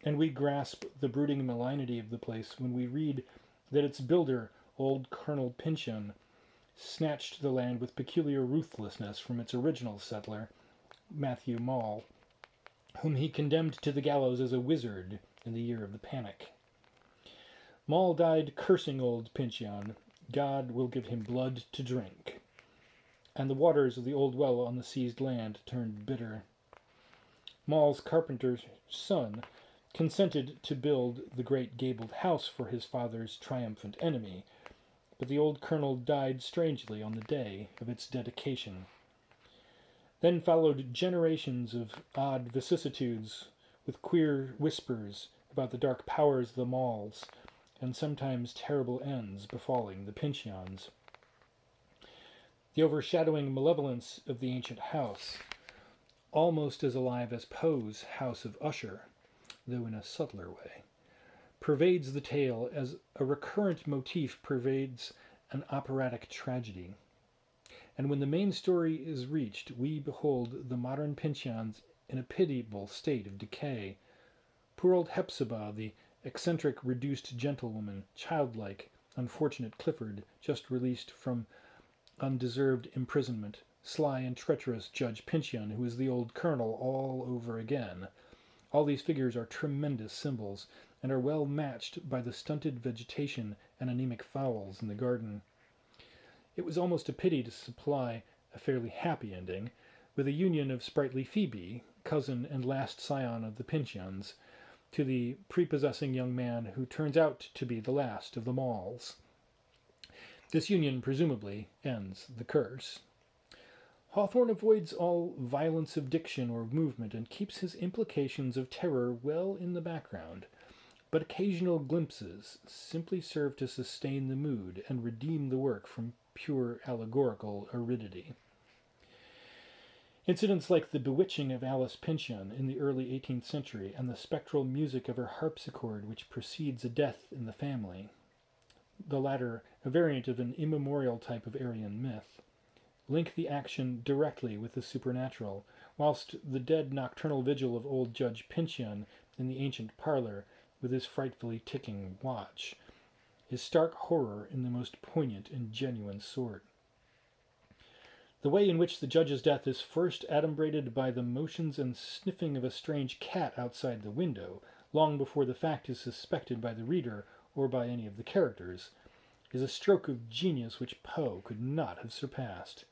and we grasp the brooding malignity of the place when we read that its builder, old Colonel Pyncheon, snatched the land with peculiar ruthlessness from its original settler, Matthew Maule, whom he condemned to the gallows as a wizard in the year of the panic. Maule died cursing old Pyncheon, God will give him blood to drink, and the waters of the old well on the seized land turned bitter. Maule's carpenter's son consented to build the great gabled house for his father's triumphant enemy, but the old colonel died strangely on the day of its dedication. Then followed generations of odd vicissitudes with queer whispers about the dark powers of the Maules, and sometimes terrible ends befalling the Pyncheons. The overshadowing malevolence of the ancient house, almost as alive as Poe's House of Usher, though in a subtler way, pervades the tale as a recurrent motif pervades an operatic tragedy. And when the main story is reached, we behold the modern Pyncheons in a pitiable state of decay. Poor old Hepzibah, the eccentric, reduced gentlewoman, childlike, unfortunate Clifford, just released from undeserved imprisonment, sly and treacherous Judge Pyncheon, who is the old colonel all over again. All these figures are tremendous symbols, and are well matched by the stunted vegetation and anemic fowls in the garden. It was almost a pity to supply a a fairly happy ending, with a union of sprightly Phoebe, cousin and last scion of the Pincians, to the prepossessing young man who turns out to be the last of the Mauls. This union presumably ends the curse. Hawthorne avoids all violence of diction or movement and keeps his implications of terror well in the background, but occasional glimpses simply serve to sustain the mood and redeem the work from pure allegorical aridity. Incidents like the bewitching of Alice Pyncheon in the early 18th century and the spectral music of her harpsichord which precedes a death in the family, the latter a variant of an immemorial type of Aryan myth, link the action directly with the supernatural, whilst the dead nocturnal vigil of old Judge Pyncheon in the ancient parlour, with his frightfully ticking watch, is stark horror in the most poignant and genuine sort. The way in which the judge's death is first adumbrated by the motions and sniffing of a strange cat outside the window, long before the fact is suspected by the reader or by any of the characters, is a stroke of genius which Poe could not have surpassed.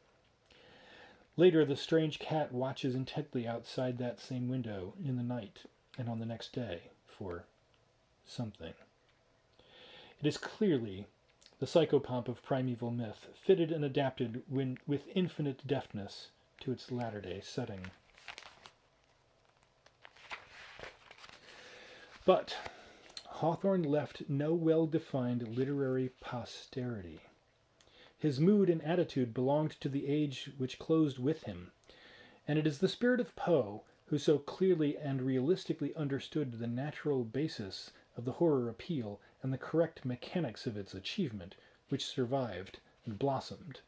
Later, the strange cat watches intently outside that same window in the night and on the next day for something. It is clearly the psychopomp of primeval myth, fitted and adapted with infinite deftness to its latter-day setting. But Hawthorne left no well-defined literary posterity. His mood and attitude belonged to the age which closed with him, and it is the spirit of Poe who so clearly and realistically understood the natural basis of the horror appeal and the correct mechanics of its achievement, which survived and blossomed.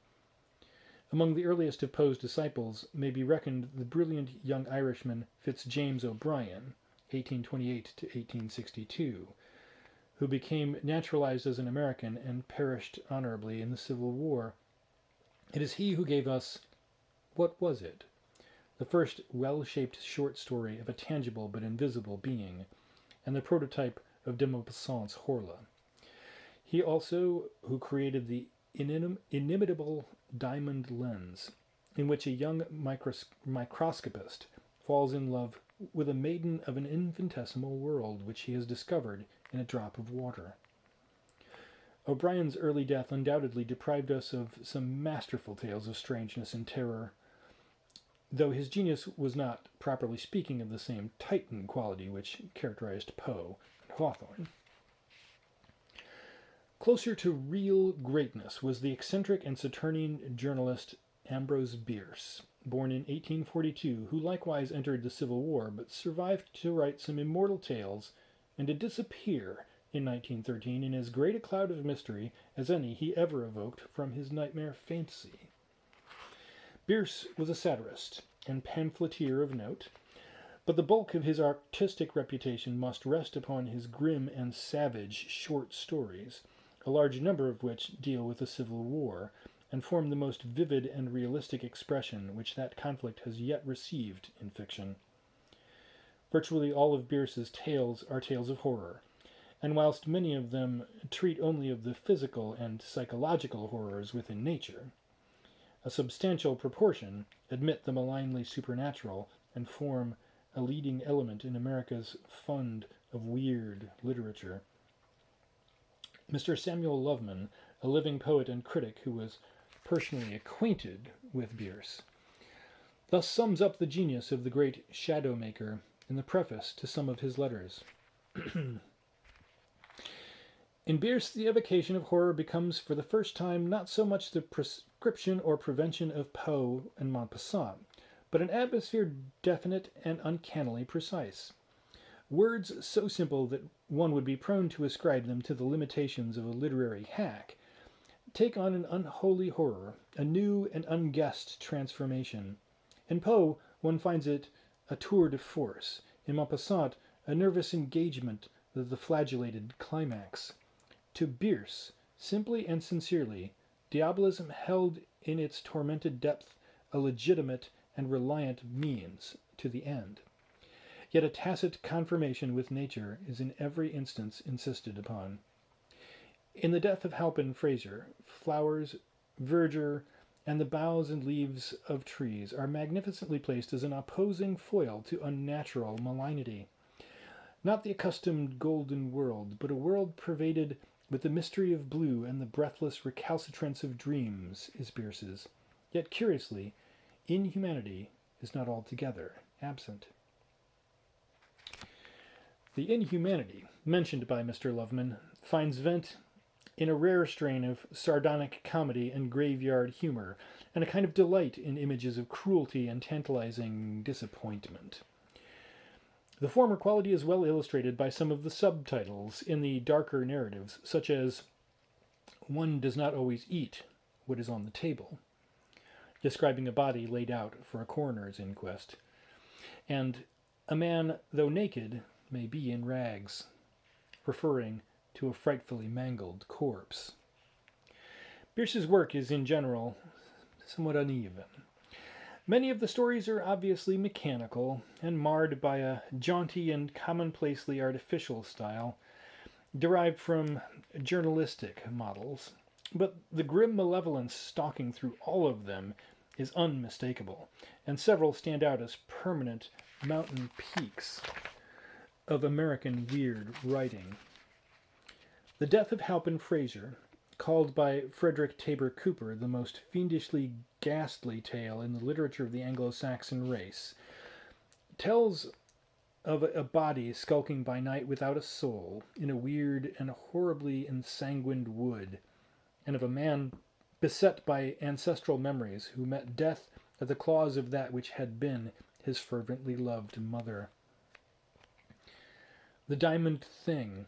Among the earliest of Poe's disciples may be reckoned the brilliant young Irishman Fitz-James O'Brien, 1828 to 1862, who became naturalized as an American and perished honorably in the Civil War. It is he who gave us What Was It?, the first well-shaped short story of a tangible but invisible being, and the prototype of de Maupassant's Horla. He also who created the inimitable diamond lens, in which a young microscopist falls in love with a maiden of an infinitesimal world which he has discovered in a drop of water. O'Brien's early death undoubtedly deprived us of some masterful tales of strangeness and terror, though his genius was not, properly speaking, of the same Titan quality which characterized Poe and Hawthorne. Closer to real greatness was the eccentric and Saturnine journalist Ambrose Bierce, born in 1842, who likewise entered the Civil War, but survived to write some immortal tales and to disappear in 1913 in as great a cloud of mystery as any he ever evoked from his nightmare fantasy. Bierce was a satirist and pamphleteer of note, but the bulk of his artistic reputation must rest upon his grim and savage short stories, a large number of which deal with the Civil War, and form the most vivid and realistic expression which that conflict has yet received in fiction. Virtually all of Bierce's tales are tales of horror, and whilst many of them treat only of the physical and psychological horrors within nature, a substantial proportion admit the malignly supernatural and form a leading element in America's fund of weird literature. Mr. Samuel Loveman, a living poet and critic who was personally acquainted with Bierce, thus sums up the genius of the great shadow maker in the preface to some of his letters. In Bierce, the evocation of horror becomes for the first time not so much the prescription or prevention of Poe and Maupassant, but an atmosphere definite and uncannily precise. Words so simple that one would be prone to ascribe them to the limitations of a literary hack take on an unholy horror, a new and unguessed transformation. In Poe, one finds it a tour de force. In Maupassant, a nervous engagement of the flagellated climax. To Bierce, simply and sincerely, diabolism held in its tormented depth a legitimate and reliant means to the end. Yet a tacit confirmation with nature is in every instance insisted upon. In The Death of Halpin Frasier, flowers, verdure, and the boughs and leaves of trees are magnificently placed as an opposing foil to unnatural malignity. Not the accustomed golden world, but a world pervaded with the mystery of blue and the breathless recalcitrance of dreams, is Bierce's. Yet, curiously, inhumanity is not altogether absent. The inhumanity mentioned by Mr. Loveman finds vent in a rare strain of sardonic comedy and graveyard humor, and a kind of delight in images of cruelty and tantalizing disappointment. The former quality is well illustrated by some of the subtitles in the darker narratives, such as "One does not always eat what is on the table," describing a body laid out for a coroner's inquest, and "A man, though naked, may be in rags," referring to a frightfully mangled corpse. Bierce's work is, in general, somewhat uneven. Many of the stories are obviously mechanical and marred by a jaunty and commonplacely artificial style derived from journalistic models, but the grim malevolence stalking through all of them is unmistakable, and several stand out as permanent mountain peaks of American weird writing. The Death of Halpin Frasier, called by Frederick Tabor Cooper the most fiendishly ghastly tale in the literature of the Anglo-Saxon race, tells of a body skulking by night without a soul in a weird and horribly ensanguined wood, and of a man beset by ancestral memories who met death at the claws of that which had been his fervently loved mother. The Diamond Thing,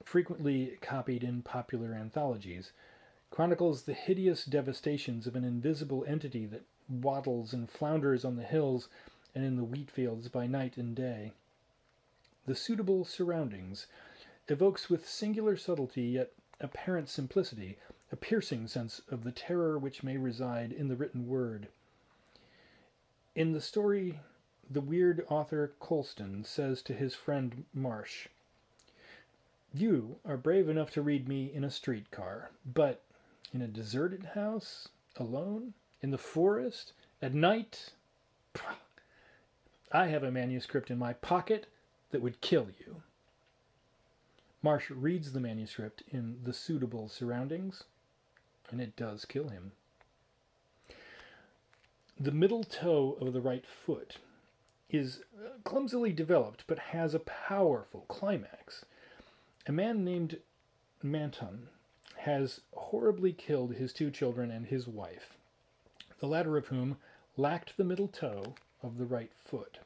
frequently copied in popular anthologies, chronicles the hideous devastations of an invisible entity that waddles and flounders on the hills and in the wheat fields by night and day. The Suitable Surroundings evokes with singular subtlety yet apparent simplicity a piercing sense of the terror which may reside in the written word. In the story, the weird author Colston says to his friend Marsh, "You are brave enough to read me in a streetcar, but in a deserted house, alone, in the forest, at night? Pah! I have a manuscript in my pocket that would kill you." Marsh reads the manuscript in The Suitable Surroundings, and it does kill him. The middle toe of the right foot is clumsily developed, but has a powerful climax. A man named Manton has horribly killed his 2 children and his wife, the latter of whom lacked the middle toe of the right foot.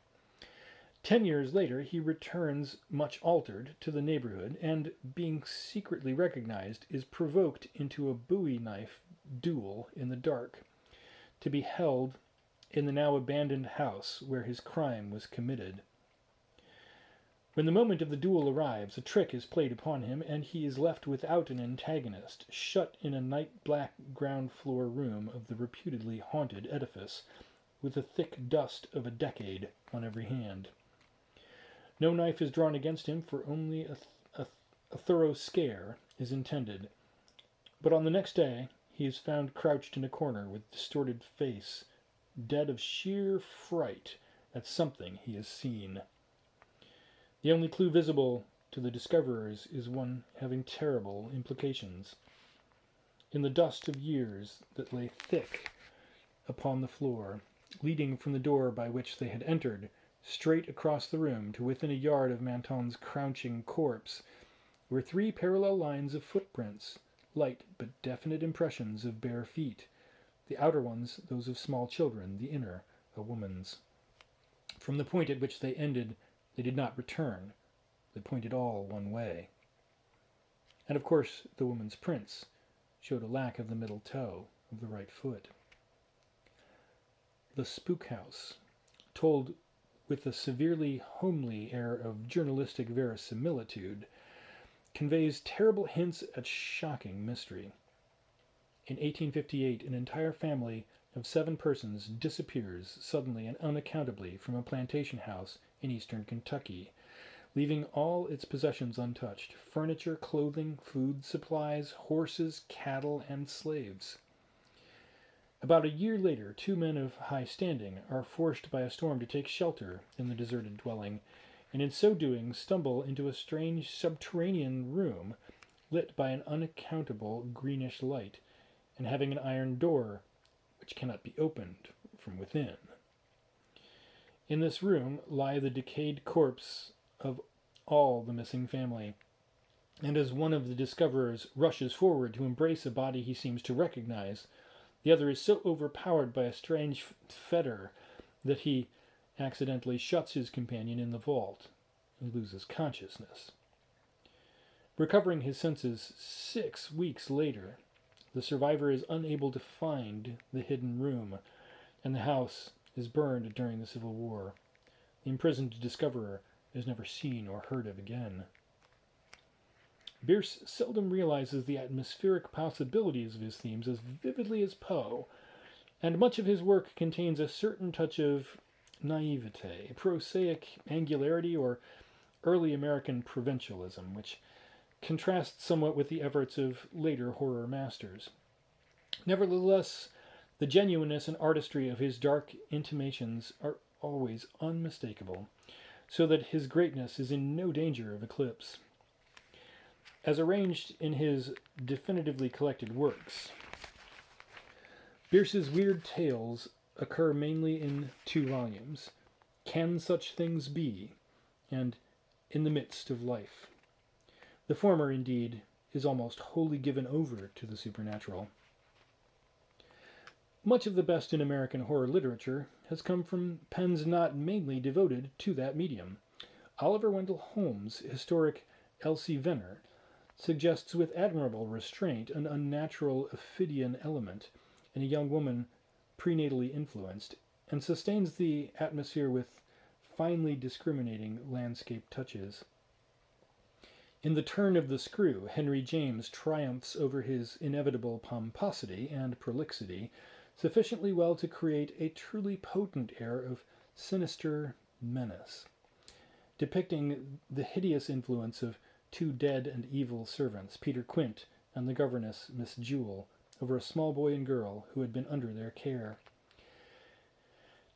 10 years later, he returns much altered to the neighborhood, and, being secretly recognized, is provoked into a bowie knife duel in the dark, to be held in the now abandoned house where his crime was committed. When the moment of the duel arrives, a trick is played upon him, and he is left without an antagonist, shut in a night-black ground-floor room of the reputedly haunted edifice, with the thick dust of a decade on every hand. No knife is drawn against him, for only a thorough scare is intended. But on the next day, he is found crouched in a corner with distorted face, dead of sheer fright at something he has seen. The only clue visible to the discoverers is one having terrible implications. In the dust of years that lay thick upon the floor, leading from the door by which they had entered, straight across the room to within a yard of Manton's crouching corpse, were 3 parallel lines of footprints, light but definite impressions of bare feet, the outer ones those of small children, the inner a woman's. From the point at which they ended, they did not return. They pointed all one way. And of course, the woman's prints showed a lack of the middle toe of the right foot. The Spook House, told with a severely homely air of journalistic verisimilitude, conveys terrible hints at shocking mystery. In 1858, an entire family of 7 persons disappears suddenly and unaccountably from a plantation house in eastern Kentucky, leaving all its possessions untouched: furniture, clothing, food supplies, horses, cattle, and slaves. About a year later, two men of high standing are forced by a storm to take shelter in the deserted dwelling, and in so doing stumble into a strange subterranean room lit by an unaccountable greenish light, and having an iron door which cannot be opened from within. In this room lie the decayed corpse of all the missing family, and as one of the discoverers rushes forward to embrace a body he seems to recognize, the other is so overpowered by a strange fetor that he accidentally shuts his companion in the vault and loses consciousness. Recovering his senses 6 weeks later, the survivor is unable to find the hidden room, and the house is burned during the Civil War. The imprisoned discoverer is never seen or heard of again. Bierce seldom realizes the atmospheric possibilities of his themes as vividly as Poe, and much of his work contains a certain touch of naivete, prosaic angularity, or early American provincialism, which contrasts somewhat with the efforts of later horror masters. Nevertheless, the genuineness and artistry of his dark intimations are always unmistakable, so that his greatness is in no danger of eclipse. As arranged in his definitively collected works, Bierce's weird tales occur mainly in 2 volumes, Can Such Things Be? And In the Midst of Life. The former, indeed, is almost wholly given over to the supernatural. Much of the best in American horror literature has come from pens not mainly devoted to that medium. Oliver Wendell Holmes' historic Elsie Venner suggests with admirable restraint an unnatural Ophidian element in a young woman prenatally influenced, and sustains the atmosphere with finely discriminating landscape touches. In The Turn of the Screw, Henry James triumphs over his inevitable pomposity and prolixity sufficiently well to create a truly potent air of sinister menace, depicting the hideous influence of 2 dead and evil servants, Peter Quint and the governess Miss Jewel, over a small boy and girl who had been under their care.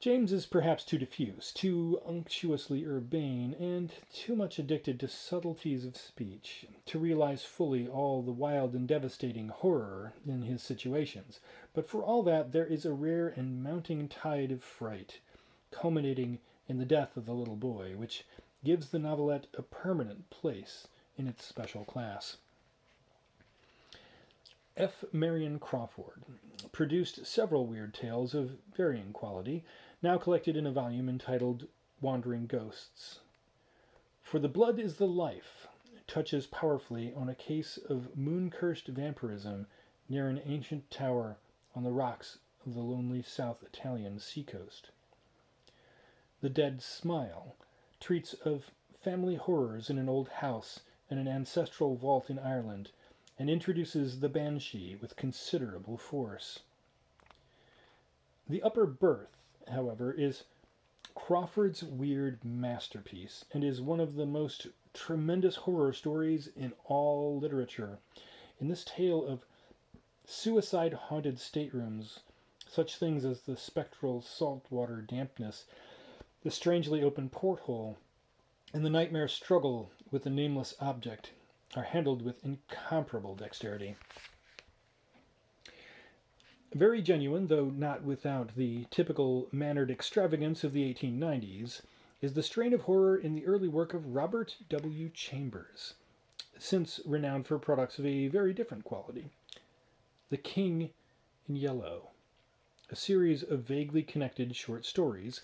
James is perhaps too diffuse, too unctuously urbane, and too much addicted to subtleties of speech to realize fully all the wild and devastating horror in his situations. But for all that, there is a rare and mounting tide of fright, culminating in the death of the little boy, which gives the novelette a permanent place in its special class. F. Marion Crawford produced several weird tales of varying quality, now collected in a volume entitled Wandering Ghosts. For the Blood is the Life touches powerfully on a case of moon-cursed vampirism near an ancient tower on the rocks of the lonely South Italian seacoast. The Dead Smile treats of family horrors in an old house and an ancestral vault in Ireland, and introduces the banshee with considerable force. The Upper Berth, however, is Crawford's weird masterpiece, and is one of the most tremendous horror stories in all literature. In this tale of suicide-haunted staterooms, such things as the spectral saltwater dampness, the strangely open porthole, and the nightmare struggle with the nameless object are handled with incomparable dexterity. Very genuine, though not without the typical mannered extravagance of the 1890s, is the strain of horror in the early work of Robert W. Chambers, since renowned for products of a very different quality. The King in Yellow, a series of vaguely connected short stories,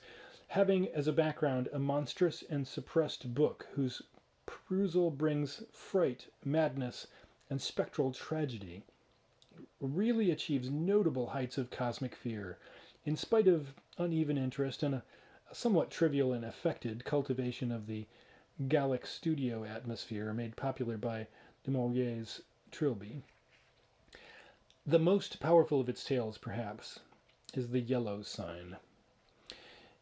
having as a background a monstrous and suppressed book whose perusal brings fright, madness, and spectral tragedy, really achieves notable heights of cosmic fear, in spite of uneven interest and a somewhat trivial and affected cultivation of the Gallic studio atmosphere made popular by du Maurier's Trilby. The most powerful of its tales, perhaps, is The Yellow Sign,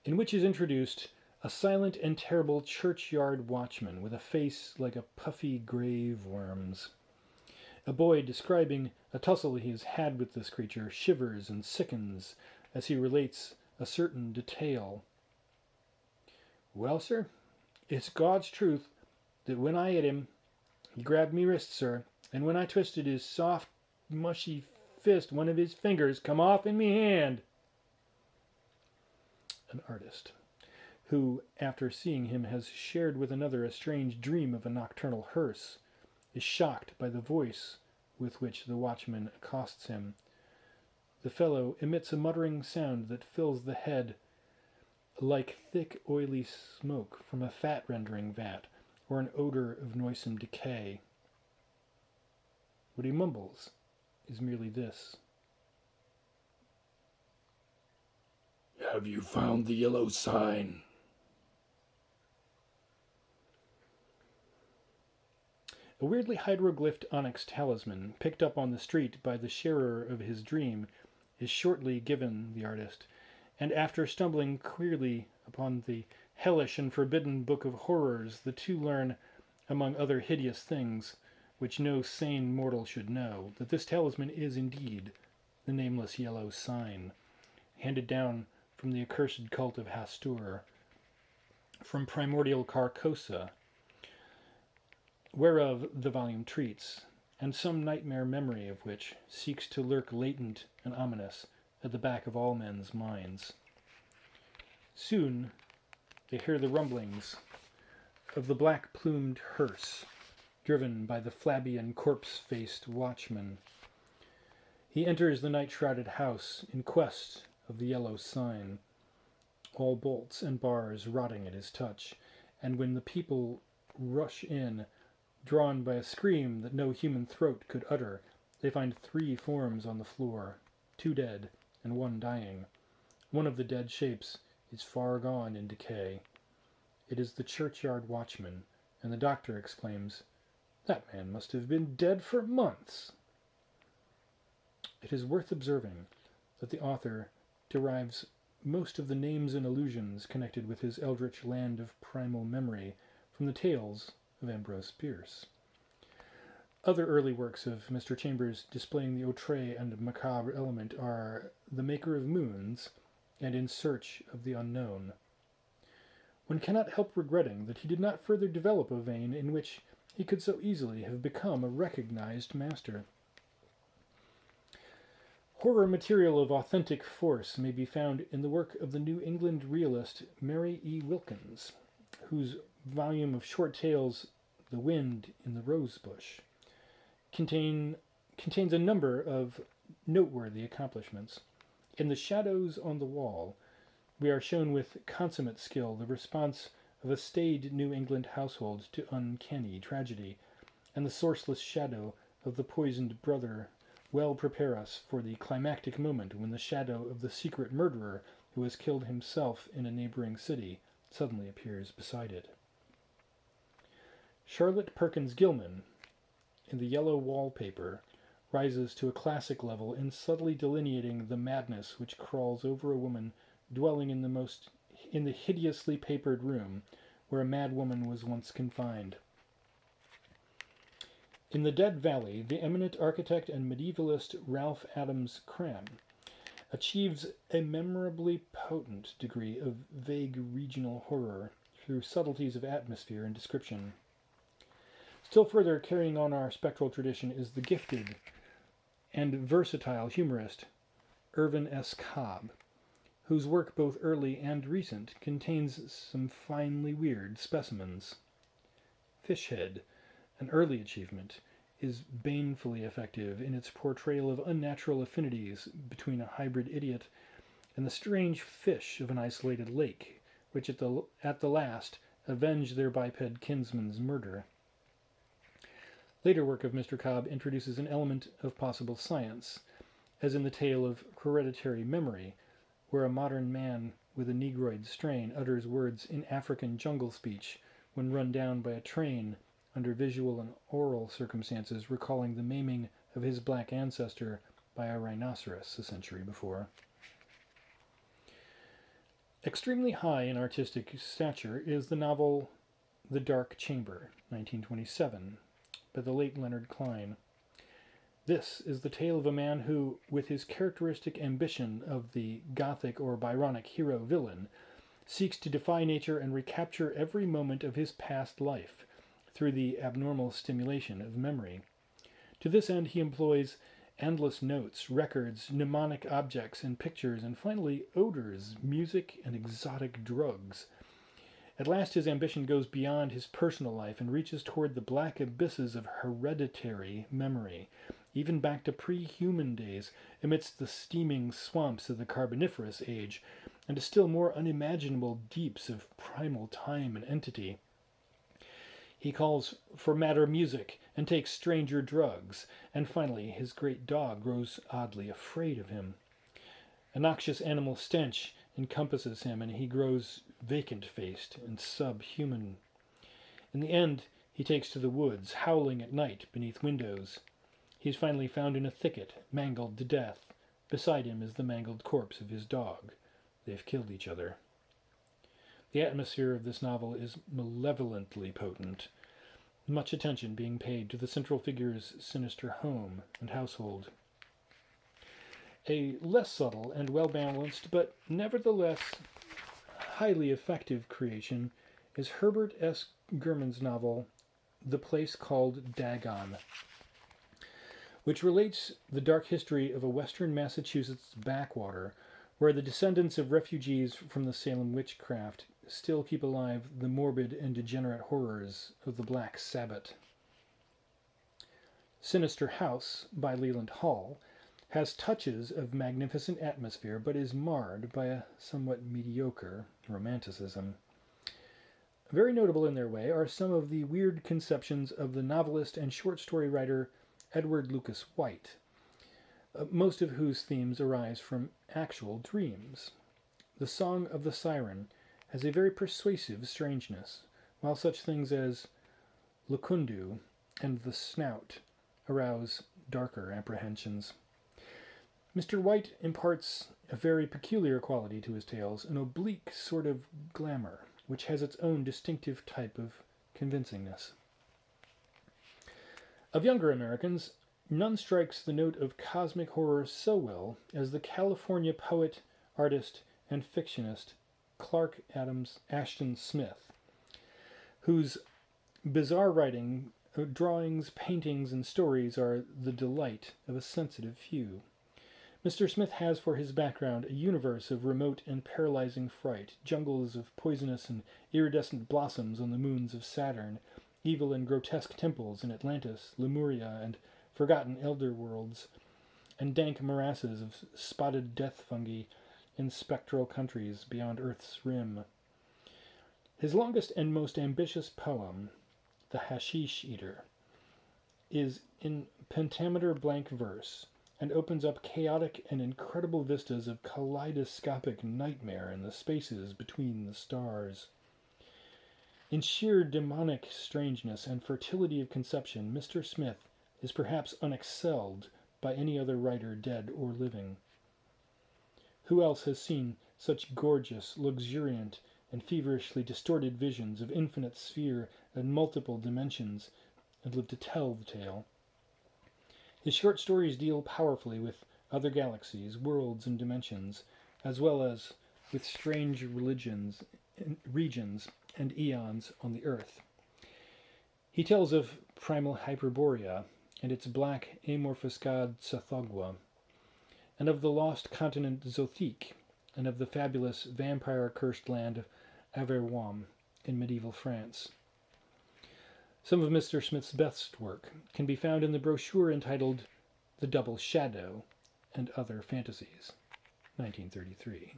in which is introduced a silent and terrible churchyard watchman with a face like a puffy grave worm's. A boy describing a tussle he has had with this creature shivers and sickens as he relates a certain detail. Well, sir, it's God's truth that when I hit him, he grabbed me wrist, sir, and when I twisted his soft, mushy fist, one of his fingers come off in me hand. An artist, who, after seeing him, has shared with another a strange dream of a nocturnal hearse, is shocked by the voice with which the watchman accosts him. The fellow emits a muttering sound that fills the head like thick, oily smoke from a fat-rendering vat, or an odor of noisome decay. What he mumbles is merely this. Have you found the yellow sign? A weirdly hieroglyphed onyx talisman, picked up on the street by the sharer of his dream, is shortly given the artist, and after stumbling queerly upon the hellish and forbidden book of horrors, the two learn, among other hideous things, which no sane mortal should know, that this talisman is indeed the nameless yellow sign, handed down from the accursed cult of Hastur, from primordial Carcosa, whereof the volume treats, and some nightmare memory of which seeks to lurk latent and ominous at the back of all men's minds. Soon they hear the rumblings of the black-plumed hearse, driven by the flabby and corpse-faced watchman. He enters the night-shrouded house in quest of the yellow sign, all bolts and bars rotting at his touch, and when the people rush in, drawn by a scream that no human throat could utter, they find 3 forms on the floor, 2 dead and 1 dying. One of the dead shapes is far gone in decay. It is the churchyard watchman, and the doctor exclaims, "That man must have been dead for months." It is worth observing that the author derives most of the names and allusions connected with his eldritch land of primal memory from the tales of Ambrose Bierce. Other early works of Mr. Chambers displaying the outré and macabre element are The Maker of Moons and In Search of the Unknown. One cannot help regretting that he did not further develop a vein in which he could so easily have become a recognized master. Horror material of authentic force may be found in the work of the New England realist Mary E. Wilkins, whose volume of short tales, The Wind in the Rosebush, contains a number of noteworthy accomplishments. In The Shadows on the Wall, we are shown with consummate skill the response of a staid New England household to uncanny tragedy, and the sourceless shadow of the poisoned brother well prepare us for the climactic moment when the shadow of the secret murderer who has killed himself in a neighboring city suddenly appears beside it. Charlotte Perkins Gilman, in The Yellow Wallpaper, rises to a classic level in subtly delineating the madness which crawls over a woman dwelling in the hideously papered room where a mad woman was once confined. In The Dead Valley, the eminent architect and medievalist Ralph Adams Cram achieves a memorably potent degree of vague regional horror through subtleties of atmosphere and description. Still further carrying on our spectral tradition is the gifted and versatile humorist Irvin S. Cobb, whose work both early and recent contains some finely weird specimens. Fishhead, an early achievement, is banefully effective in its portrayal of unnatural affinities between a hybrid idiot and the strange fish of an isolated lake, which at the last avenge their biped kinsman's murder. Later work of Mr. Cobb introduces an element of possible science, as in the tale of Hereditary Memory, where a modern man with a negroid strain utters words in African jungle speech when run down by a train under visual and oral circumstances recalling the maiming of his black ancestor by a rhinoceros a century before. Extremely high in artistic stature is the novel The Dark Chamber, 1927, by the late Leonard Klein. This is the tale of a man who, with his characteristic ambition of the Gothic or Byronic hero-villain, seeks to defy nature and recapture every moment of his past life through the abnormal stimulation of memory. To this end he employs endless notes, records, mnemonic objects and pictures, and finally odors, music, and exotic drugs. At last his ambition goes beyond his personal life and reaches toward the black abysses of hereditary memory, even back to pre-human days, amidst the steaming swamps of the Carboniferous Age, and to still more unimaginable deeps of primal time and entity. He calls for madder music and takes stranger drugs, and finally his great dog grows oddly afraid of him. A noxious animal stench encompasses him, and he grows vacant-faced and subhuman. In the end, he takes to the woods, howling at night beneath windows. He is finally found in a thicket, mangled to death. Beside him is the mangled corpse of his dog. They've killed each other. The atmosphere of this novel is malevolently potent, much attention being paid to the central figure's sinister home and household. A less subtle and well-balanced, but nevertheless highly effective creation is Herbert S. Gurman's novel, The Place Called Dagon, which relates the dark history of a western Massachusetts backwater where the descendants of refugees from the Salem witchcraft still keep alive the morbid and degenerate horrors of the Black Sabbath. Sinister House by Leland Hall has touches of magnificent atmosphere, but is marred by a somewhat mediocre romanticism. Very notable in their way are some of the weird conceptions of the novelist and short story writer Edward Lucas White, most of whose themes arise from actual dreams. The Song of the Siren has a very persuasive strangeness, while such things as Lacundu and The Snout arouse darker apprehensions. Mr. White imparts a very peculiar quality to his tales, an oblique sort of glamour, which has its own distinctive type of convincingness. Of younger Americans, none strikes the note of cosmic horror so well as the California poet, artist, and fictionist Clark Ashton Smith, whose bizarre writing, drawings, paintings, and stories are the delight of a sensitive few. Mr. Smith has for his background a universe of remote and paralyzing fright, jungles of poisonous and iridescent blossoms on the moons of Saturn, evil and grotesque temples in Atlantis, Lemuria, and forgotten elder worlds, and dank morasses of spotted death fungi in spectral countries beyond Earth's rim. His longest and most ambitious poem, The Hashish Eater, is in pentameter blank verse, and opens up chaotic and incredible vistas of kaleidoscopic nightmare in the spaces between the stars. In sheer demonic strangeness and fertility of conception, Mr. Smith is perhaps unexcelled by any other writer dead or living. Who else has seen such gorgeous, luxuriant, and feverishly distorted visions of infinite sphere and multiple dimensions, and lived to tell the tale? His short stories deal powerfully with other galaxies, worlds, and dimensions, as well as with strange religions, regions, and eons on the Earth. He tells of primal Hyperborea and its black amorphous god Tsathoggua, and of the lost continent Zothique, and of the fabulous vampire-cursed land of Averroum in medieval France. Some of Mr. Smith's best work can be found in the brochure entitled The Double Shadow and Other Fantasies, 1933.